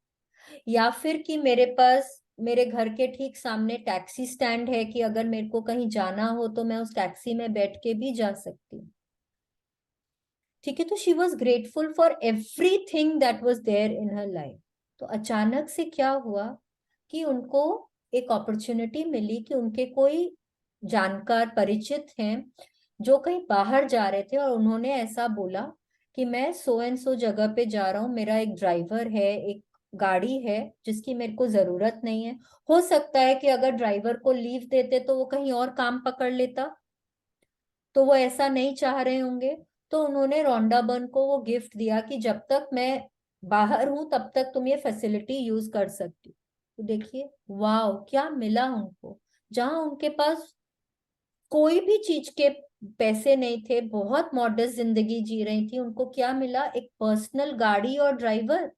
या फिर कि मेरे पास मेरे घर के ठीक सामने टैक्सी स्टैंड है कि अगर मेरे को कहीं जाना हो तो मैं उस टैक्सी में बैठ के भी जा सकती हूँ। ठीक है, तो she was grateful for everything that was there in her life. तो अचानक से क्या हुआ कि उनको एक अपॉर्चुनिटी मिली कि उनके कोई जानकार परिचित हैं जो कहीं बाहर जा रहे थे, और उन्होंने ऐसा बोला कि मैं सो एंड सो जगह पे जा रहा हूँ, मेरा एक ड्राइवर है, एक गाड़ी है जिसकी मेरे को जरूरत नहीं है। हो सकता है कि अगर ड्राइवर को लीव देते तो वो कहीं और काम पकड़ लेता, तो वो ऐसा नहीं चाह रहे होंगे। तो उन्होंने रोंडा बर्न को वो गिफ्ट दिया कि जब तक मैं बाहर हूं तब तक तुम ये फैसिलिटी यूज कर सकती हो। तो देखिए वाह क्या मिला उनको, जहां उनके पास कोई भी चीज के पैसे नहीं थे, बहुत मॉडस्ट जिंदगी जी रही थी, उनको क्या मिला, एक पर्सनल गाड़ी और ड्राइवर।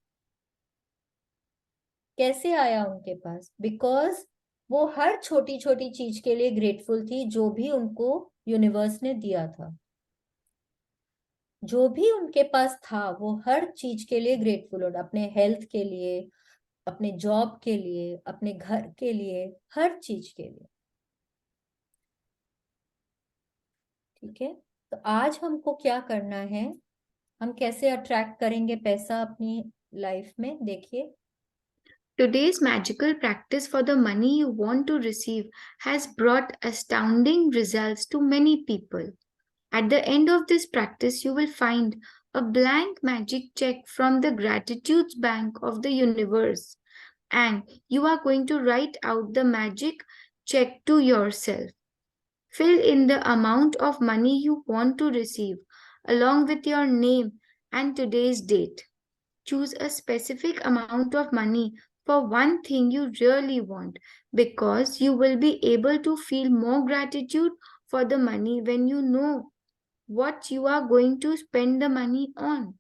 कैसे आया उनके पास? बिकॉज वो हर छोटी छोटी चीज के लिए ग्रेटफुल थी जो भी उनको यूनिवर्स ने दिया था। जो भी उनके पास था वो हर चीज के लिए ग्रेटफुल, और अपने हेल्थ के लिए, अपने जॉब के लिए, अपने घर के लिए, हर चीज के लिए। ठीक है, तो आज हमको क्या करना है, हम कैसे अट्रैक्ट करेंगे पैसा अपनी लाइफ में, देखिए। Today's magical practice for the money you want to receive has brought astounding results to many people. At the end of this practice, you will find a blank magic check from the gratitude bank of the universe, and you are going to write out the magic check to yourself. Fill in the amount of money you want to receive along with your name and today's date. Choose a specific amount of money for one thing you really want, because you will be able to feel more gratitude for the money when you know what you are going to spend the money on.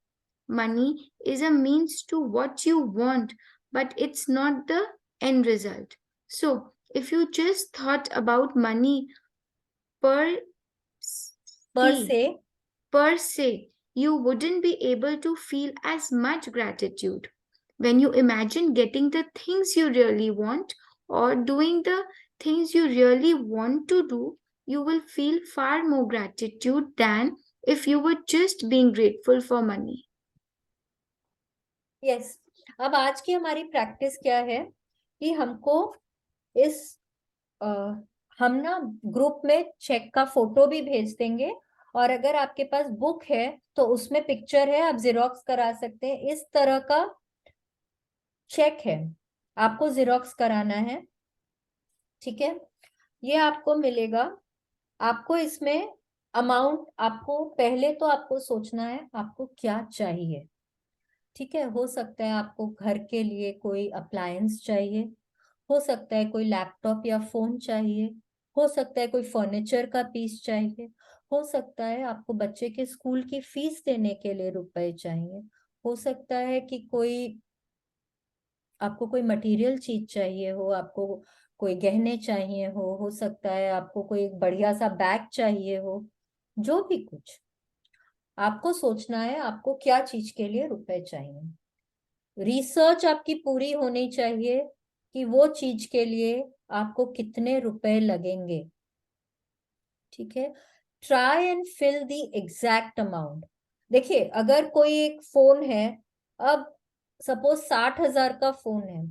Money is a means to what you want, but it's not the end result. So, if you just thought about money per पर se, से per se, you wouldn't be able to feel as much gratitude. When you imagine getting the things you really want or doing the things you really want to do, you will feel far more gratitude than if you were just being grateful for money. Yes, अब आज की हमारी प्रैक्टिस क्या है कि हमको इस अ, हम ना ग्रुप में चेक का फोटो भी भेज देंगे, और अगर आपके पास बुक है तो उसमें पिक्चर है, आप जिरोक्स करा सकते हैं। इस तरह का चेक है, आपको जिरोक्स कराना है। ठीक है, ये आपको मिलेगा। आपको इसमें अमाउंट, आपको पहले तो आपको सोचना है आपको क्या चाहिए। ठीक है, हो सकता है आपको घर के लिए कोई अप्लायंस चाहिए, हो सकता है कोई लैपटॉप या फोन चाहिए, हो सकता है कोई फर्नीचर का पीस चाहिए, हो सकता है आपको बच्चे के स्कूल की फीस देने के लिए रुपए चाहिए, हो सकता है कि आपको कोई मटेरियल चीज चाहिए हो, आपको कोई गहने चाहिए हो सकता है आपको कोई एक बढ़िया सा बैग चाहिए हो। जो भी कुछ आपको सोचना है आपको क्या चीज के लिए रुपए चाहिए। रिसर्च आपकी पूरी होनी चाहिए कि वो चीज के लिए आपको कितने रुपए लगेंगे। ठीक है, try and fill the exact amount. देखिए अगर कोई एक फोन है, अब सपोज 60,000 का फोन है,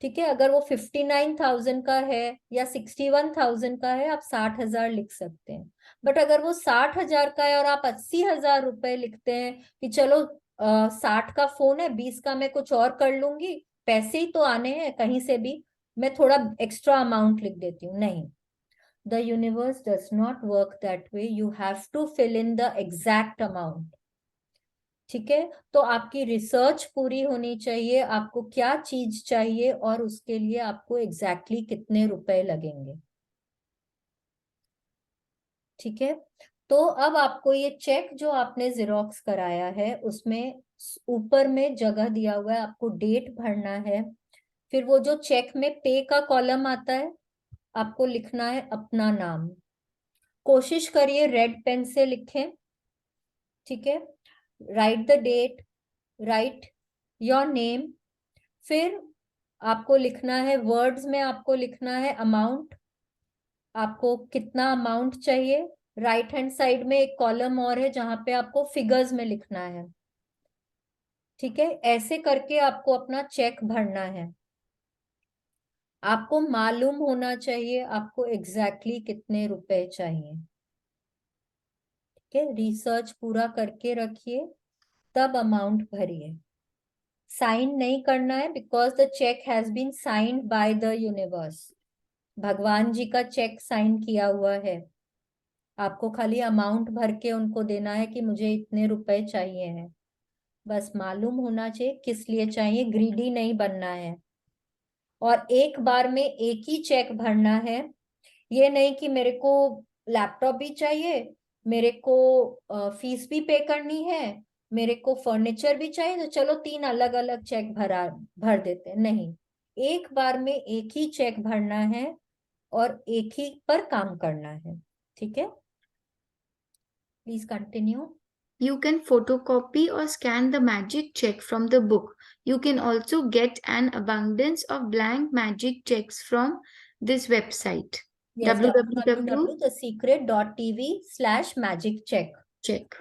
ठीक है, अगर वो 59,000 का है या 61,000 का है, आप 60,000 लिख सकते हैं। बट अगर वो 60,000 का है और आप 80,000 रुपए लिखते हैं कि चलो 60 का फोन है, 20 का मैं कुछ और कर लूंगी, पैसे ही तो आने हैं कहीं से भी, मैं थोड़ा एक्स्ट्रा अमाउंट लिख देती हूँ, नहीं। The universe does not work that way, you have to fill in the exact amount. ठीक है, तो आपकी रिसर्च पूरी होनी चाहिए, आपको क्या चीज चाहिए और उसके लिए आपको एग्जैक्टली कितने रुपए लगेंगे। ठीक है, तो अब आपको ये चेक जो आपने जिरोक्स कराया है उसमें ऊपर में जगह दिया हुआ है, आपको डेट भरना है। फिर वो जो चेक में पे का कॉलम आता है, आपको लिखना है अपना नाम। कोशिश करिए रेड पेन से लिखें। ठीक है, write the date, write your name. फिर आपको लिखना है वर्ड्स में, आपको लिखना है अमाउंट, आपको कितना अमाउंट चाहिए। राइट हैंड साइड में एक कॉलम और है जहां पे आपको फिगर्स में लिखना है। ठीक है, ऐसे करके आपको अपना चेक भरना है। आपको मालूम होना चाहिए आपको एग्जैक्टली कितने रुपए चाहिए। ठीक है, रिसर्च पूरा करके रखिए, तब अमाउंट भरिए। साइन नहीं करना है because the cheque has been signed by the universe. भगवान जी का चेक साइन किया हुआ है। आपको खाली अमाउंट भर के उनको देना है कि मुझे इतने रुपए चाहिए हैं। बस मालूम होना चाहिए किस लिए चाहिए, ग्रीडी नहीं बनना है। और एक बार में एक ही चेक भरना है। ये नहीं कि मेरे को लैपटॉप भी चाहिए, मेरे को फीस भी पे करनी है, मेरे को फर्नीचर भी चाहिए, तो चलो 3 अलग अलग चेक भर देते हैं। नहीं, एक बार में एक ही चेक भरना है और एक ही पर काम करना है। ठीक है, please continue. You can photocopy or scan the magic check from the book. You can also get an abundance of blank magic checks from this website. Yes, www www.thesecret.tv/magic check. check.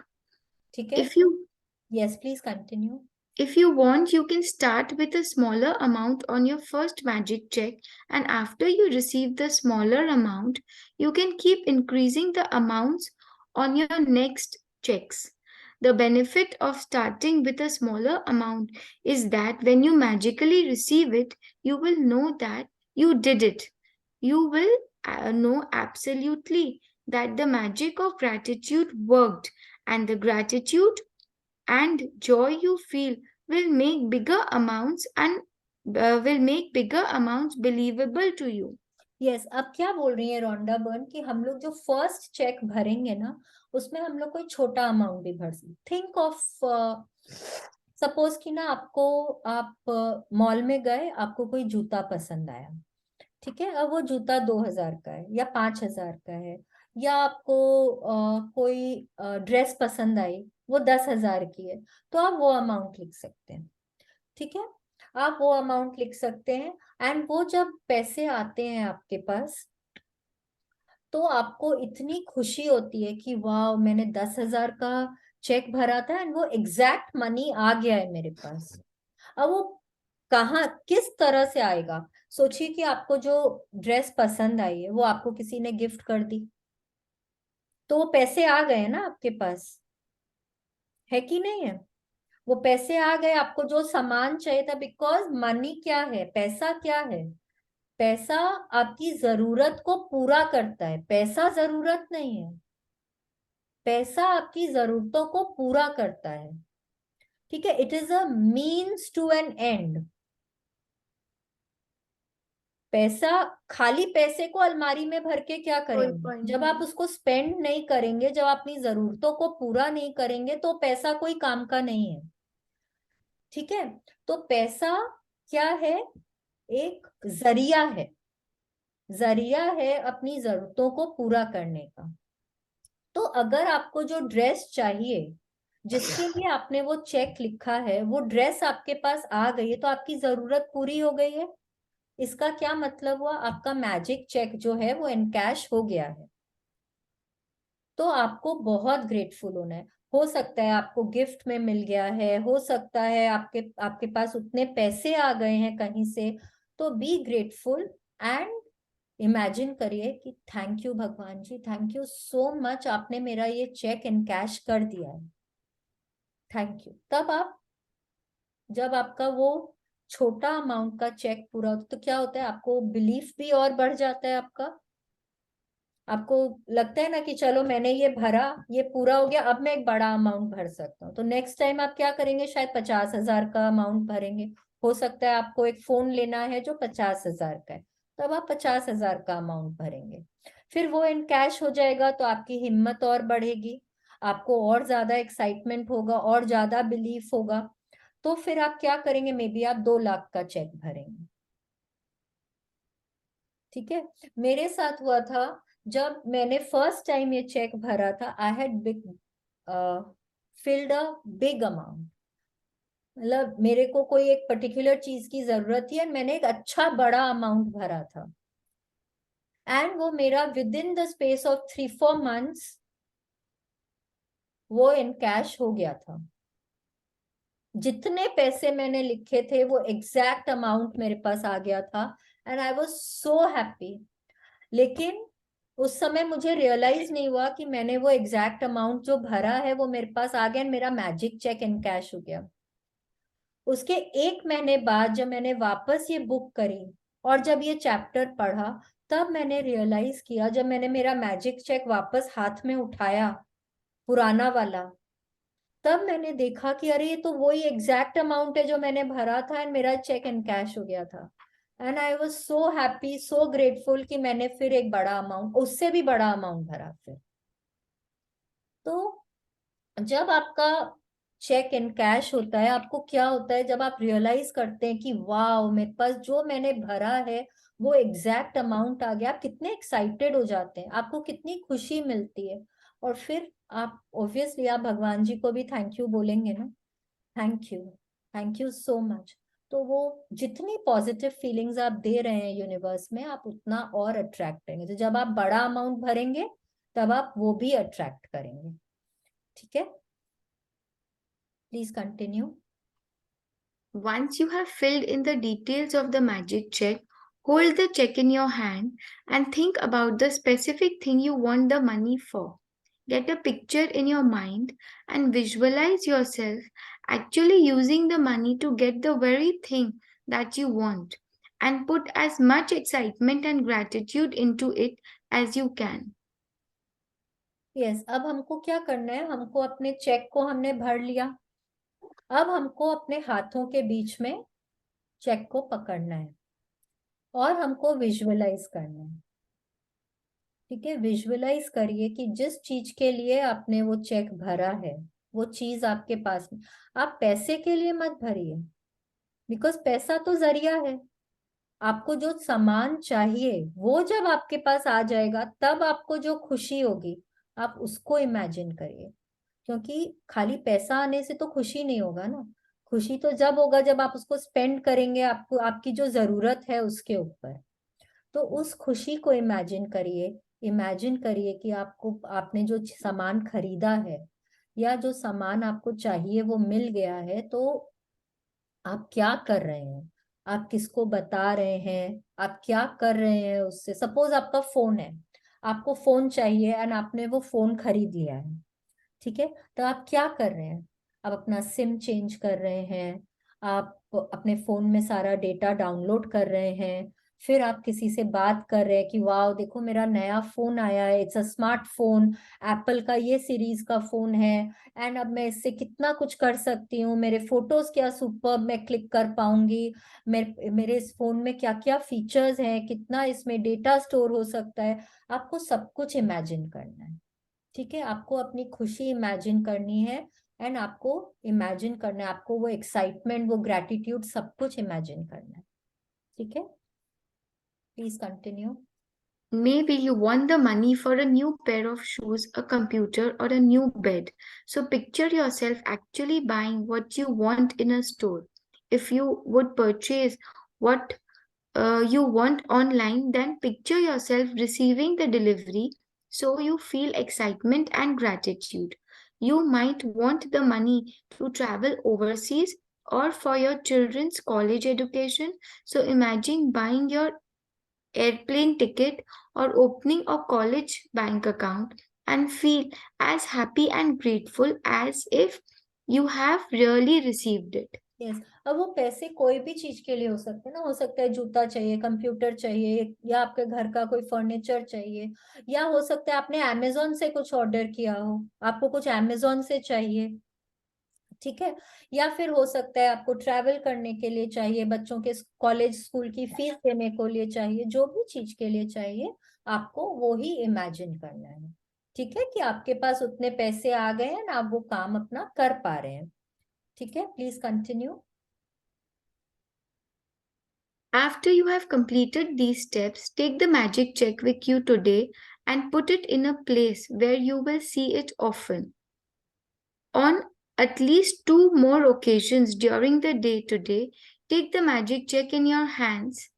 ठीक है, If you yes, please continue. If you want, you can start with a smaller amount on your first magic check, and after you receive the smaller amount, you can keep increasing the amounts on your next checks. The benefit of starting with a smaller amount is that when you magically receive it, you will know that you did it. You will know absolutely that the magic of gratitude worked, and the gratitude and joy you feel will make bigger amounts and will make bigger amounts believable to you. Yes, अब क्या बोल रही है रोंडा बर्न कि हम लोग जो फर्स्ट चेक भरेंगे ना, उसमें हम लोग कोई छोटा अमाउंट भी भर सकते। थिंक ऑफ, सपोज कि ना आपको, आप मॉल में गए, आपको कोई जूता पसंद आया। ठीक है, अब वो जूता 2,000 का है या 5,000 का है, या आपको कोई ड्रेस पसंद आई, वो 10,000 की है, तो आप वो अमाउंट लिख सकते हैं। ठीक है, आप वो अमाउंट लिख सकते हैं। एंड वो जब पैसे आते हैं आपके पास, तो आपको इतनी खुशी होती है कि वाह, मैंने 10,000 का चेक भरा था एंड वो एग्जैक्ट मनी आ गया है मेरे पास। अब वो कहाँ किस तरह से आएगा? सोचिए कि आपको जो ड्रेस पसंद आई है वो आपको किसी ने गिफ्ट कर दी, तो वो पैसे आ गए ना आपके पास, है कि नहीं है? वो पैसे आ गए, आपको जो सामान चाहिए था, बिकॉज मनी क्या है, पैसा क्या है? पैसा आपकी जरूरत को पूरा करता है, पैसा जरूरत नहीं है। पैसा आपकी जरूरतों को पूरा करता है। ठीक है, it is a means to an end. पैसा, खाली पैसे को अलमारी में भर के क्या कोई करेंगे? point जब आप नहीं। उसको स्पेंड नहीं करेंगे, जब आप अपनी जरूरतों को पूरा नहीं करेंगे, तो पैसा कोई काम का नहीं है। ठीक है, तो पैसा क्या है? एक जरिया है, जरिया है अपनी जरूरतों को पूरा करने का। तो अगर आपको जो ड्रेस चाहिए, जिसके लिए आपने वो चेक लिखा है, वो ड्रेस आपके पास आ गई है, तो आपकी जरूरत पूरी हो गई है। इसका क्या मतलब हुआ? आपका मैजिक चेक जो है वो इनकैश हो गया है। तो आपको बहुत ग्रेटफुल होना है। हो सकता है आपको गिफ्ट में मिल गया है, हो सकता है आपके आपके पास उतने पैसे आ गए हैं कहीं से। तो बी ग्रेटफुल एंड इमेजिन करिए कि थैंक यू भगवान जी, थैंक यू सो मच, आपने मेरा ये चेक इनकैश कर दिया है, थैंक यू। तब आप, जब आपका वो छोटा अमाउंट का चेक पूरा होता है, तो क्या होता है? आपको बिलीफ भी और बढ़ जाता है आपका। आपको लगता है ना कि चलो मैंने ये भरा, ये पूरा हो गया, अब मैं एक बड़ा अमाउंट भर सकता हूँ। तो नेक्स्ट टाइम आप क्या करेंगे? शायद 50,000 का अमाउंट भरेंगे। हो सकता है आपको एक फोन लेना है जो 50,000 का है, तब आप 50,000 का अमाउंट भरेंगे। फिर वो इन कैश हो जाएगा, तो आपकी हिम्मत और बढ़ेगी, आपको और ज्यादा एक्साइटमेंट होगा, और ज्यादा बिलीफ होगा। तो फिर आप क्या करेंगे? मे बी आप 2 लाख का चेक भरेंगे। ठीक है, मेरे साथ हुआ था जब मैंने फर्स्ट टाइम ये चेक भरा था। I had big filled a big amount. मतलब मेरे को कोई एक पर्टिकुलर चीज की जरूरत थी, और मैंने एक अच्छा बड़ा अमाउंट भरा था, एंड वो मेरा with in the space of 3-4 months वो इन कैश हो गया था। जितने पैसे मैंने लिखे थे वो एग्जैक्ट अमाउंट मेरे पास आ गया था, and I was so happy. लेकिन उस समय मुझे रियलाइज नहीं हुआ कि मैंने वो एग्जैक्ट अमाउंट जो भरा है वो मेरे पास आ गया, मेरा मैजिक चेक इन कैश हो गया। उसके 1 महीने बाद जब मैंने वापस ये बुक करी और जब ये चैप्टर पढ़ा, तब मैंने रियलाइज किया, जब मैंने मेरा मैजिक चेक वापस हाथ में उठाया, पुराना वाला, तब मैंने देखा कि अरे ये तो वही एग्जैक्ट अमाउंट है जो मैंने भरा था, एंड मेरा चेक इन कैश हो गया था। And I was so happy, so grateful कि मैंने फिर एक बड़ा अमाउंट, उससे भी बड़ा अमाउंट भरा फिर। तो जब आपका चेक इन कैश होता है, आपको क्या होता है, जब आप रियलाइज करते हैं कि वाह मेरे पास जो मैंने भरा है वो एग्जैक्ट अमाउंट आ गया, आप कितने एक्साइटेड हो जाते हैं, आपको कितनी खुशी मिलती है। और फिर आप ऑब्वियसली आप भगवान जी को भी थैंक यू बोलेंगे ना, थैंक यू सो मच। तो वो जितनी पॉजिटिव फीलिंग्स आप दे रहे हैं यूनिवर्स में, आप उतना और अट्रैक्ट करेंगे। तो जब आप बड़ा अमाउंट भरेंगे तब आप वो भी अट्रैक्ट करेंगे। ठीक है, please continue. Once you have filled in the details of the magic check, hold the check in your hand and think about the specific thing you want the money for. Get a picture in your mind and visualize yourself actually using the money to get the very thing that you want, and put as much excitement and gratitude into it as you can. Yes, अब हमको क्या करना है, हमको अपने चेक को हमने भर लिया, अब हमको अपने हाथों के बीच में चेक को पकड़ना है और हमको विजुअलाइज करना है। ठीक है, विजुअलाइज करिए कि जिस चीज के लिए आपने वो चेक भरा है वो चीज आपके पास में। आप पैसे के लिए मत भरिए, बिकॉज पैसा तो जरिया है। आपको जो सामान चाहिए वो जब आपके पास आ जाएगा तब आपको जो खुशी होगी, आप उसको इमेजिन करिए। क्योंकि खाली पैसा आने से तो खुशी नहीं होगा ना, खुशी तो जब होगा जब आप उसको स्पेंड करेंगे, आपको आपकी जो जरूरत है उसके ऊपर। तो उस खुशी को इमेजिन करिए कि आपको, आपने जो सामान खरीदा है या जो सामान आपको चाहिए वो मिल गया है, तो आप क्या कर रहे हैं, आप किसको बता रहे हैं, आप क्या कर रहे हैं उससे। सपोज आपका फोन है, आपको फोन चाहिए एंड आपने वो फोन खरीद लिया है। ठीक है, तो आप क्या कर रहे हैं, आप अपना सिम चेंज कर रहे हैं, आप अपने फोन में सारा डेटा डाउनलोड कर रहे हैं, फिर आप किसी से बात कर रहे हैं कि वाह देखो मेरा नया फोन आया है, इट्स अ स्मार्टफोन, एप्पल का ये सीरीज का फोन है, एंड अब मैं इससे कितना कुछ कर सकती हूँ, मेरे फोटोज क्या सुपर मैं क्लिक कर पाऊंगी, मेरे इस फोन में क्या क्या फीचर्स हैं, कितना इसमें डेटा स्टोर हो सकता है। आपको सब कुछ इमेजिन करना है। ठीक है, आपको अपनी खुशी इमेजिन करनी है, एंड आपको इमेजिन करना है, आपको वो एक्साइटमेंट, वो ग्रेटिट्यूड, सब कुछ इमेजिन करना है। ठीक है, please continue. Maybe you want the money for a new pair of shoes, a computer, or a new bed. So picture yourself actually buying what you want in a store. If you would purchase what you want online, then picture yourself receiving the delivery so you feel excitement and gratitude. You might want the money to travel overseas or for your children's college education. So imagine buying your airplane ticket or opening a college bank account and feel as happy and grateful as if you have really received it. Yes, अब वो पैसे कोई भी चीज के लिए हो सकते हैं ना, हो सकता है जूता चाहिए, कंप्यूटर चाहिए, या आपके घर का कोई फर्नीचर चाहिए, या हो सकता है आपने अमेजोन से कुछ ऑर्डर किया हो, आपको कुछ अमेजोन से चाहिए। ठीक है, या फिर हो सकता है आपको ट्रैवल करने के लिए चाहिए, बच्चों के कॉलेज स्कूल की फीस देने को लिए चाहिए, जो भी चीज के लिए चाहिए आपको वो ही इमेजिन करना है। ठीक है, कि आपके पास उतने पैसे आ गए हैं ना, आप वो काम अपना कर पा रहे हैं। ठीक है, please continue. After you have completed these steps, take the magic check with you today and put it in a place where you will see it often. On at least 2 more occasions during the day today, take the magic check in your hands.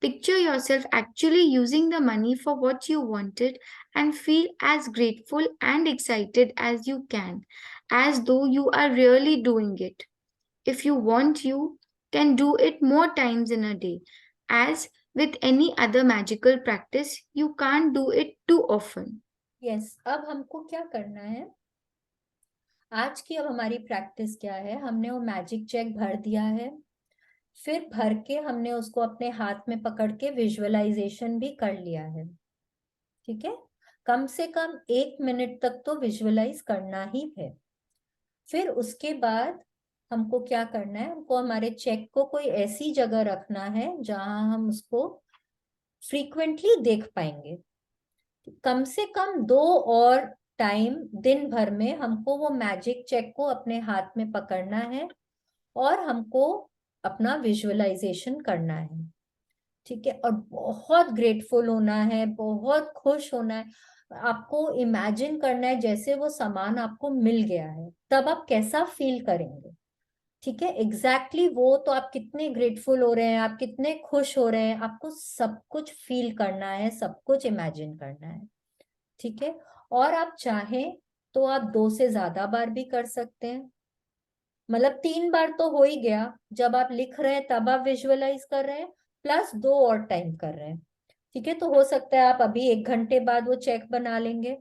Picture yourself actually using the money for what you wanted and feel as grateful and excited as you can, as though you are really doing it. If you want, you can do it more times in a day. As with any other magical practice, you can't do it too often. Yes, अब हमको क्या करना है? आज की अब हमारी प्रैक्टिस क्या है? हमने वो मैजिक चेक भर दिया है, फिर भर के हमने उसको अपने हाथ में पकड़ के विजुअलाइजेशन भी कर लिया है। ठीक है, कम से कम 1 मिनट तक तो विजुअलाइज करना ही है। फिर उसके बाद हमको क्या करना है? हमको हमारे चेक को कोई ऐसी जगह रखना है जहां हम उसको फ्रीक्वेंटली देख पाएंगे। कम से कम 2 और टाइम दिन भर में हमको वो मैजिक चेक को अपने हाथ में पकड़ना है और हमको अपना विजुअलाइजेशन करना है। ठीक है, और बहुत ग्रेटफुल होना है, बहुत खुश होना है। आपको इमेजिन करना है जैसे वो सामान आपको मिल गया है, तब आप कैसा फील करेंगे। ठीक है, एग्जैक्टली वो तो आप कितने ग्रेटफुल हो रहे हैं, आप कितने खुश हो रहे हैं, आपको सब कुछ फील करना है, सब कुछ इमेजिन करना है। ठीक है, और आप चाहें तो आप 2 से ज्यादा बार भी कर सकते हैं। मतलब 3 बार तो हो ही गया, जब आप लिख रहे हैं तब आप विजुअलाइज कर रहे हैं, प्लस 2 और टाइम कर रहे हैं। ठीक है, तो हो सकता है आप अभी 1 घंटे बाद वो चेक बना लेंगे।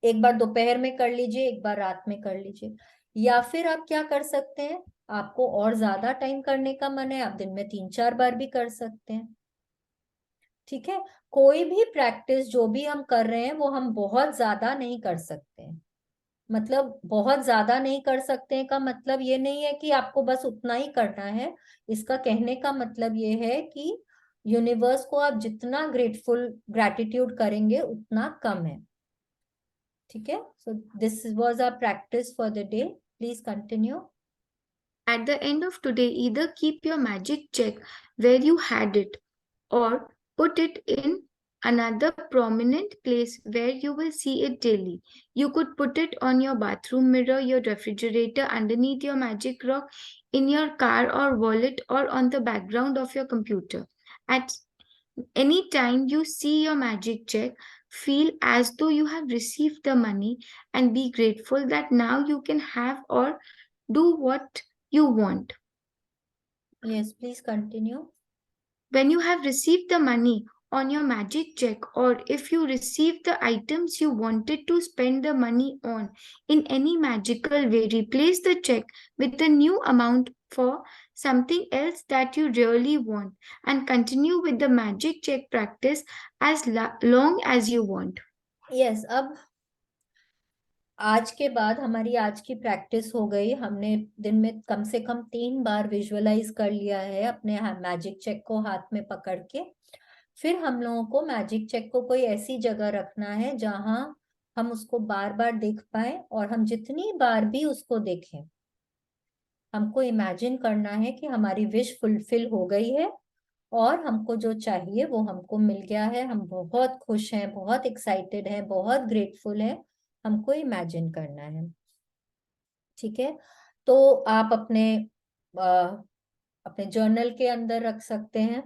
एक बार दोपहर में कर लीजिए, एक बार रात में कर लीजिए, या फिर आप क्या कर सकते हैं, आपको और ज्यादा टाइम करने का मन है, आप दिन में 3-4 बार भी कर सकते हैं। ठीक है, कोई भी प्रैक्टिस जो भी हम कर रहे हैं वो हम बहुत ज्यादा नहीं कर सकते हैं। मतलब बहुत ज्यादा नहीं कर सकते का मतलब ये नहीं है कि आपको बस उतना ही करना है। इसका कहने का मतलब ये है कि यूनिवर्स को आप जितना ग्रेटिट्यूड करेंगे उतना कम है। ठीक है, so this was our practice for the day. Please continue. At the end of today, either keep your magic check where you had it or put it in another prominent place where you will see it daily. You could put it on your bathroom mirror, your refrigerator, underneath your magic rock, in your car or wallet, or on the background of your computer. At any time you see your magic check, feel as though you have received the money and be grateful that now you can have or do what you want. Yes, please continue. When you have received the money on your magic check, or if you received the items you wanted to spend the money on in any magical way, replace the check with the new amount for something else that you really want and continue with the magic check practice as long as you want. Yes, अब आज के बाद हमारी आज की प्रैक्टिस हो गई। हमने दिन में कम से कम 3 बार विजुअलाइज कर लिया है अपने मैजिक चेक को हाथ में पकड़ के। फिर हम लोगों को मैजिक चेक को कोई ऐसी जगह रखना है जहां हम उसको बार बार देख पाए, और हम जितनी बार भी उसको देखें, हमको इमेजिन करना है कि हमारी विश फुलफिल हो गई है और हमको जो चाहिए वो हमको मिल गया है। हम बहुत खुश हैं, बहुत एक्साइटेड हैं, बहुत ग्रेटफुल हैं। हमको इमेजिन करना है। ठीक है, तो आप अपने जर्नल के अंदर रख सकते हैं।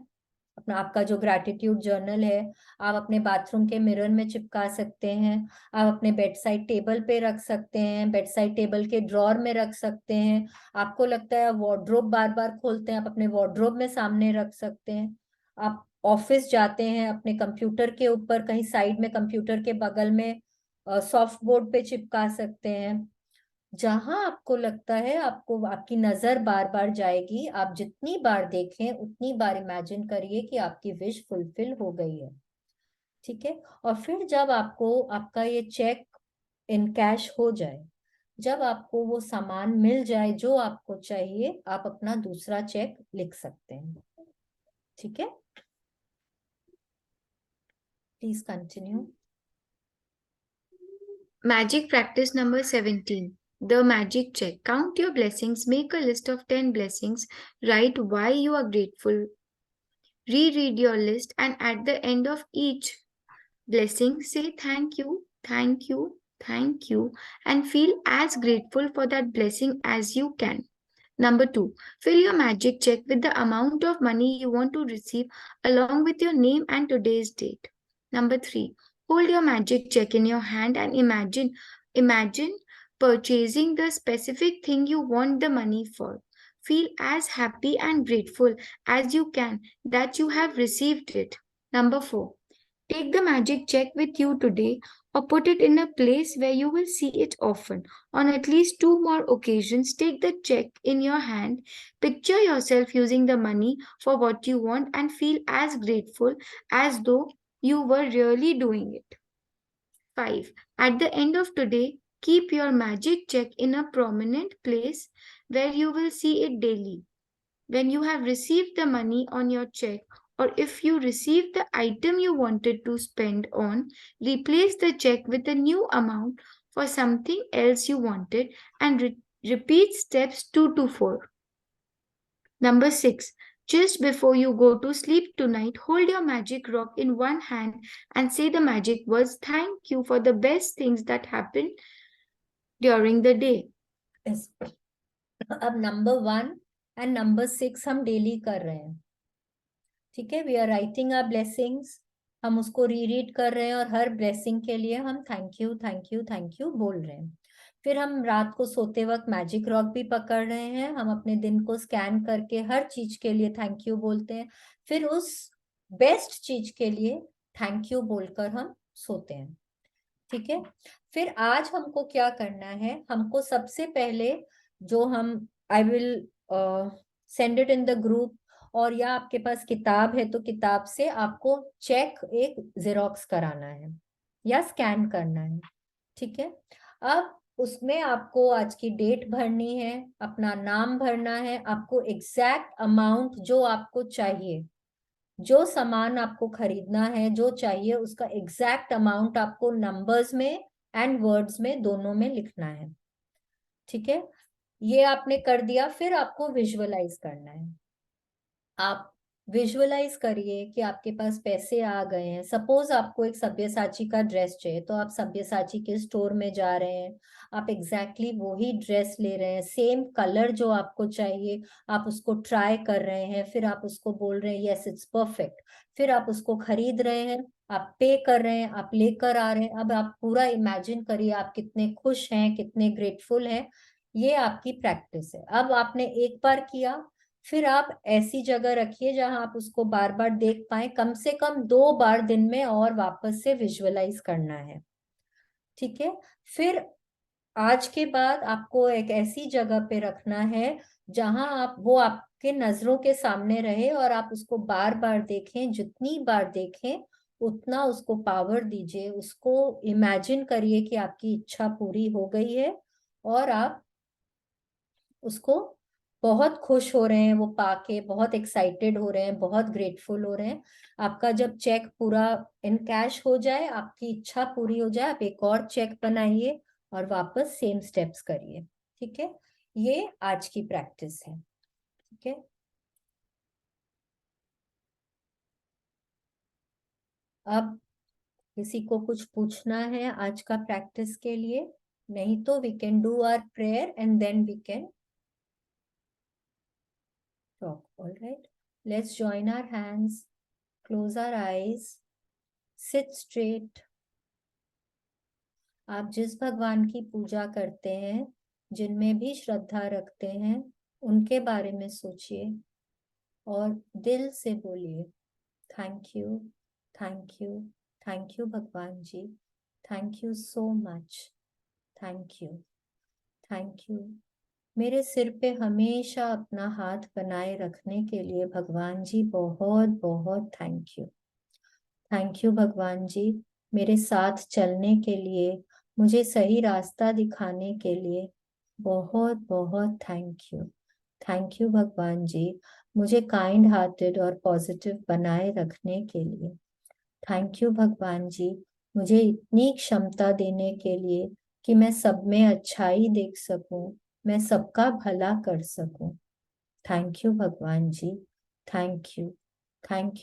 अपना आपका जो ग्रैटिट्यूड जर्नल है, आप अपने बाथरूम के मिरर में चिपका सकते हैं, आप अपने बेड साइड टेबल पे रख सकते हैं, बेड साइड टेबल के ड्रॉर में रख सकते हैं। आपको लगता है वार्डरोब बार बार खोलते हैं, आप अपने वार्डरोब में सामने रख सकते हैं। आप ऑफिस जाते हैं, अपने कंप्यूटर के ऊपर कहीं साइड में कंप्यूटर के बगल में सॉफ्ट बोर्ड पे चिपका सकते हैं। जहां आपको लगता है आपको आपकी नजर बार बार जाएगी, आप जितनी बार देखें उतनी बार इमेजिन करिए कि आपकी विश फुलफिल हो गई है। ठीक है, और फिर जब आपको आपका ये चेक इन कैश हो जाए, जब आपको वो सामान मिल जाए जो आपको चाहिए, आप अपना दूसरा चेक लिख सकते हैं। ठीक है, please continue. Magic practice number 17. The magic check. Count your blessings. Make a list of 10 blessings. Write why you are grateful. Reread your list, and at the end of each blessing, say thank you, thank you, thank you, and feel as grateful for that blessing as you can. Number two, fill your magic check with the amount of money you want to receive along with your name and today's date. Number three, hold your magic check in your hand and imagine purchasing the specific thing you want the money for. Feel as happy and grateful as you can that you have received it. Number four, take the magic check with you today or put it in a place where you will see it often. On at least two more occasions, take the check in your hand, picture yourself using the money for what you want, and feel as grateful as though you were really doing it. 5. At the end of today, keep your magic check in a prominent place where you will see it daily. When you have received the money on your check, or if you received the item you wanted to spend on, replace the check with a new amount for something else you wanted and repeat steps 2 to 4. Number 6. Just before you go to sleep tonight, hold your magic rock in one hand and say the magic words, thank you for the best things that happened during the day. Yes. अब नंबर 1 एंड नंबर 6 हम डेली कर रहे हैं, ठीक है। We are writing our blessings, हम उसको रीड कर रहे हैं और हर ब्लेसिंग के लिए हम thank you thank you thank you बोल रहे हैं। फिर हम रात को सोते वक्त मैजिक रॉक भी पकड़ रहे हैं, हम अपने दिन को स्कैन करके हर चीज के लिए थैंक यू बोलते हैं, फिर उस बेस्ट चीज के लिए थैंक यू बोलकर हम सोते हैं, ठीक है। फिर आज हमको क्या करना है, हमको सबसे पहले जो हम I will send it in the group, और या आपके पास किताब है तो किताब से आपको चेक एक जेरोक्स कराना है या स्कैन करना है, ठीक है। अब उसमें आपको आज की डेट भरनी है, अपना नाम भरना है, आपको एग्जैक्ट अमाउंट जो आपको चाहिए, जो सामान आपको खरीदना है, जो चाहिए उसका एग्जैक्ट अमाउंट आपको नंबर्स में एंड वर्ड्स में दोनों में लिखना है, ठीक है। ये आपने कर दिया, फिर आपको विजुअलाइज करना है। आप विजुअलाइज करिए कि आपके पास पैसे आ गए हैं। सपोज आपको एक सब्यसाची का ड्रेस चाहिए, तो आप सब्यसाची के स्टोर में जा रहे हैं, आप एग्जैक्टली वही ड्रेस ले रहे हैं, सेम कलर जो आपको चाहिए, आप उसको ट्राई कर रहे हैं, फिर आप उसको बोल रहे हैं यस इट्स परफेक्ट, फिर आप उसको खरीद रहे हैं, आप पे कर रहे हैं, आप लेकर आ रहे हैं। अब आप पूरा इमेजिन करिए आप कितने खुश हैं, कितने ग्रेटफुल हैं। ये आपकी प्रैक्टिस है। अब आपने एक बार किया, फिर आप ऐसी जगह रखिए जहां आप उसको बार बार देख पाए, कम से कम 2 बार दिन में, और वापस से विजुअलाइज करना है, ठीक है। फिर आज के बाद आपको एक ऐसी जगह पे रखना है जहां आप वो आपके नजरों के सामने रहे और आप उसको बार बार देखें, जितनी बार देखें उतना उसको पावर दीजिए, उसको इमेजिन करिए कि आपकी इच्छा पूरी हो गई है और आप उसको बहुत खुश हो रहे हैं, वो पाके बहुत एक्साइटेड हो रहे हैं, बहुत ग्रेटफुल हो रहे हैं। आपका जब चेक पूरा इन कैश हो जाए, आपकी इच्छा पूरी हो जाए, आप एक और चेक बनाइए और वापस सेम स्टेप्स करिए, ठीक है। ये आज की प्रैक्टिस है, ठीक है। अब किसी को कुछ पूछना है आज का प्रैक्टिस के लिए? नहीं तो we can do our prayer and then we can talk. All right, let's join our hands, close our eyes, sit straight. आप जिस भगवान की पूजा करते हैं, जिनमें भी श्रद्धा रखते हैं, उनके बारे में सोचिए और दिल से बोलिए thank you thank you thank you भगवान जी, thank you so much, thank you thank you. मेरे सिर पे हमेशा अपना हाथ बनाए रखने के लिए भगवान जी बहुत बहुत थैंक यू। थैंक यू भगवान जी, मेरे साथ चलने के लिए, मुझे सही रास्ता दिखाने के लिए बहुत बहुत थैंक यू। थैंक यू भगवान जी, मुझे काइंड हार्टेड और पॉजिटिव बनाए रखने के लिए। थैंक यू भगवान जी, मुझे इतनी क्षमता देने के लिए कि मैं सब में अच्छाई देख सकूं, मैं सबका भला कर सकूं। थैंक यू भगवान जी, thank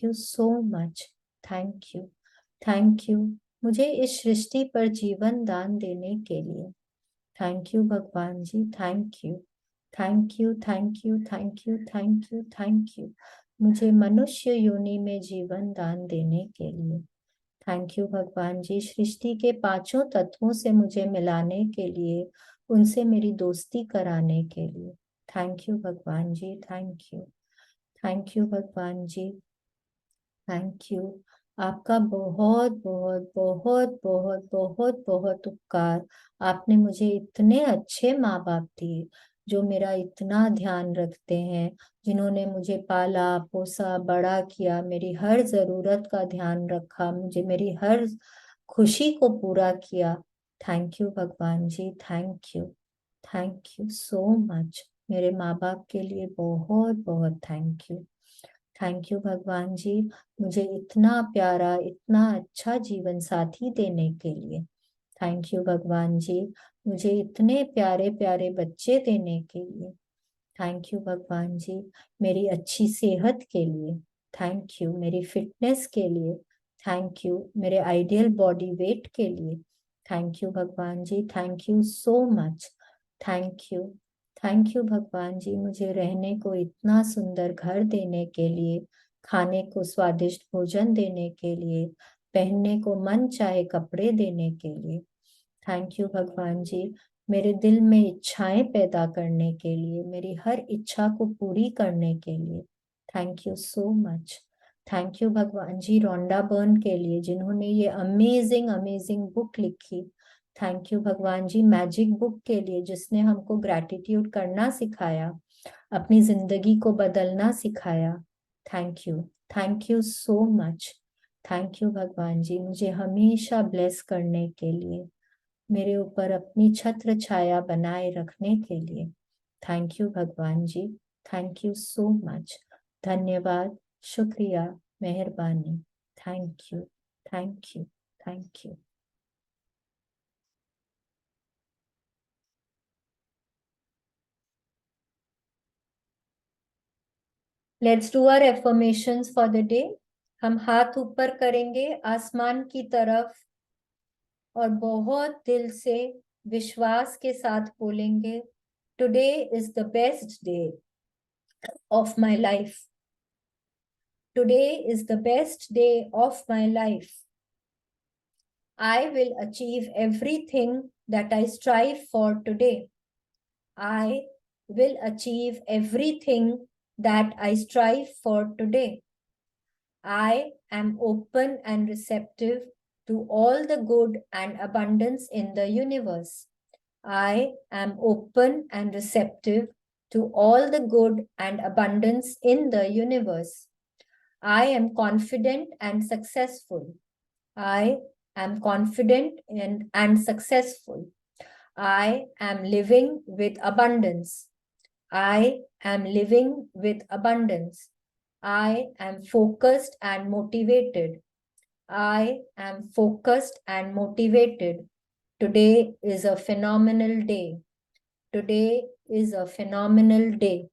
you so much, thank you thank you मुझे इस सृष्टि पर जीवन दान देने के लिए। थैंक यू भगवान जी, thank you, thank you, thank you, thank you, thank you, thank you, मुझे मनुष्य योनि में जीवन दान देने के लिए। थैंक यू भगवान जी, सृष्टि के पांचों तत्वों से मुझे मिलाने के लिए, उनसे मेरी दोस्ती कराने के लिए। थैंक यू भगवान जी, थैंक यू, थैंक यू भगवान जी, थैंक यू। आपका बहुत बहुत बहुत बहुत बहुत बहुत उपकार। आपने मुझे इतने अच्छे माँ बाप दिए जो मेरा इतना ध्यान रखते हैं, जिन्होंने मुझे पाला पोसा बड़ा किया, मेरी हर जरूरत का ध्यान रखा, मुझे मेरी हर खुशी को पूरा किया। थैंक यू भगवान जी, thank you, thank you so much. मेरे माँ बाप के लिए बहुत बहुत थैंक यू। थैंक यू भगवान जी, मुझे इतना प्यारा इतना अच्छा जीवन साथी देने के लिए। थैंक यू भगवान जी, मुझे इतने प्यारे प्यारे बच्चे देने के लिए। थैंक यू भगवान जी, मेरी अच्छी सेहत के लिए। थैंक यू मेरी फिटनेस के लिए। थैंक यू मेरे आइडियल बॉडी वेट के लिए। थैंक यू भगवान जी, thank you so much. Thank you, thank you भगवान जी, मुझे रहने को इतना सुंदर घर देने के लिए, खाने को स्वादिष्ट भोजन देने के लिए, पहनने को मन चाहे कपड़े देने के लिए। थैंक यू भगवान जी, मेरे दिल में इच्छाएं पैदा करने के लिए, मेरी हर इच्छा को पूरी करने के लिए। Thank you so much. Thank you भगवान जी रोंडा बर्न के लिए, जिन्होंने ये अमेजिंग अमेजिंग बुक लिखी। थैंक यू भगवान जी मैजिक बुक के लिए, जिसने हमको ग्रैटिट्यूड करना सिखाया, अपनी जिंदगी को बदलना सिखाया। Thank you, thank you so much. Thank you भगवान जी मुझे हमेशा ब्लेस करने के लिए, मेरे ऊपर अपनी छत्र छाया बनाए रखने के लिए। थैंक यू भगवान जी, थैंक यू सो मच। धन्यवाद, शुक्रिया, मेहरबानी। Thank you, thank you, thank you. Let's do our affirmations for the day. हम हाथ ऊपर करेंगे आसमान की तरफ और बहुत दिल से विश्वास के साथ बोलेंगे, today is the best day of my life. Today is the best day of my life. I will achieve everything that I strive for today. I will achieve everything that I strive for today. I am open and receptive to all the good and abundance in the universe. I am open and receptive to all the good and abundance in the universe. I am confident and successful. I am confident and successful. I am living with abundance. I am living with abundance. I am focused and motivated. I am focused and motivated. Today is a phenomenal day. Today is a phenomenal day.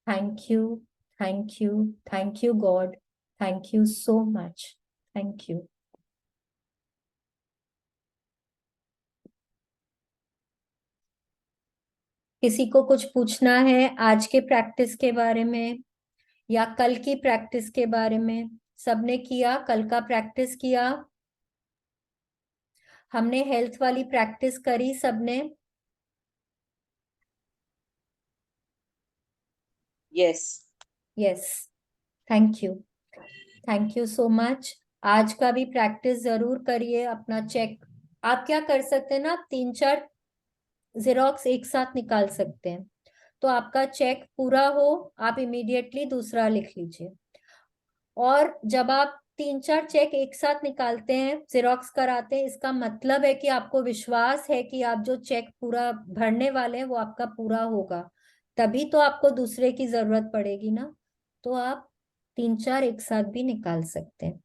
Thank you, thank you, thank you, God. Thank you so much. Thank you. किसी को कुछ पूछना है आज के प्रैक्टिस के बारे में या कल की प्रैक्टिस के बारे में? सबने किया, कल का प्रैक्टिस किया? हमने हेल्थ वाली प्रैक्टिस करी सबने? Yes yes, thank you, thank you so much. आज का भी प्रैक्टिस जरूर करिए, अपना चेक आप क्या कर सकते हैं ना, 3-4 जेरोक्स एक साथ निकाल सकते हैं, तो आपका चेक पूरा हो, आप इमीडिएटली दूसरा लिख लीजिए। और जब आप 3-4 चेक एक साथ निकालते हैं, जेरोक्स कराते हैं, इसका मतलब है कि आपको विश्वास है कि आप जो चेक पूरा भरने वाले हैं वो आपका पूरा होगा, तभी तो आपको दूसरे की जरूरत पड़ेगी ना। तो आप 3-4 एक साथ भी निकाल सकते हैं,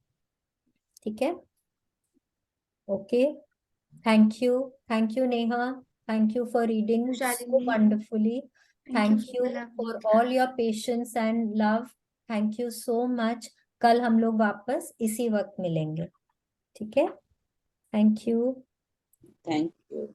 ठीक है? Okay, thank you Neha, thank you for reading so Shalini, wonderfully. thank you thank for you the lovely for all your class. Patience and love. Thank you so much. कल हम लोग वापस इसी वक्त मिलेंगे, ठीक है? Thank you. Thank you.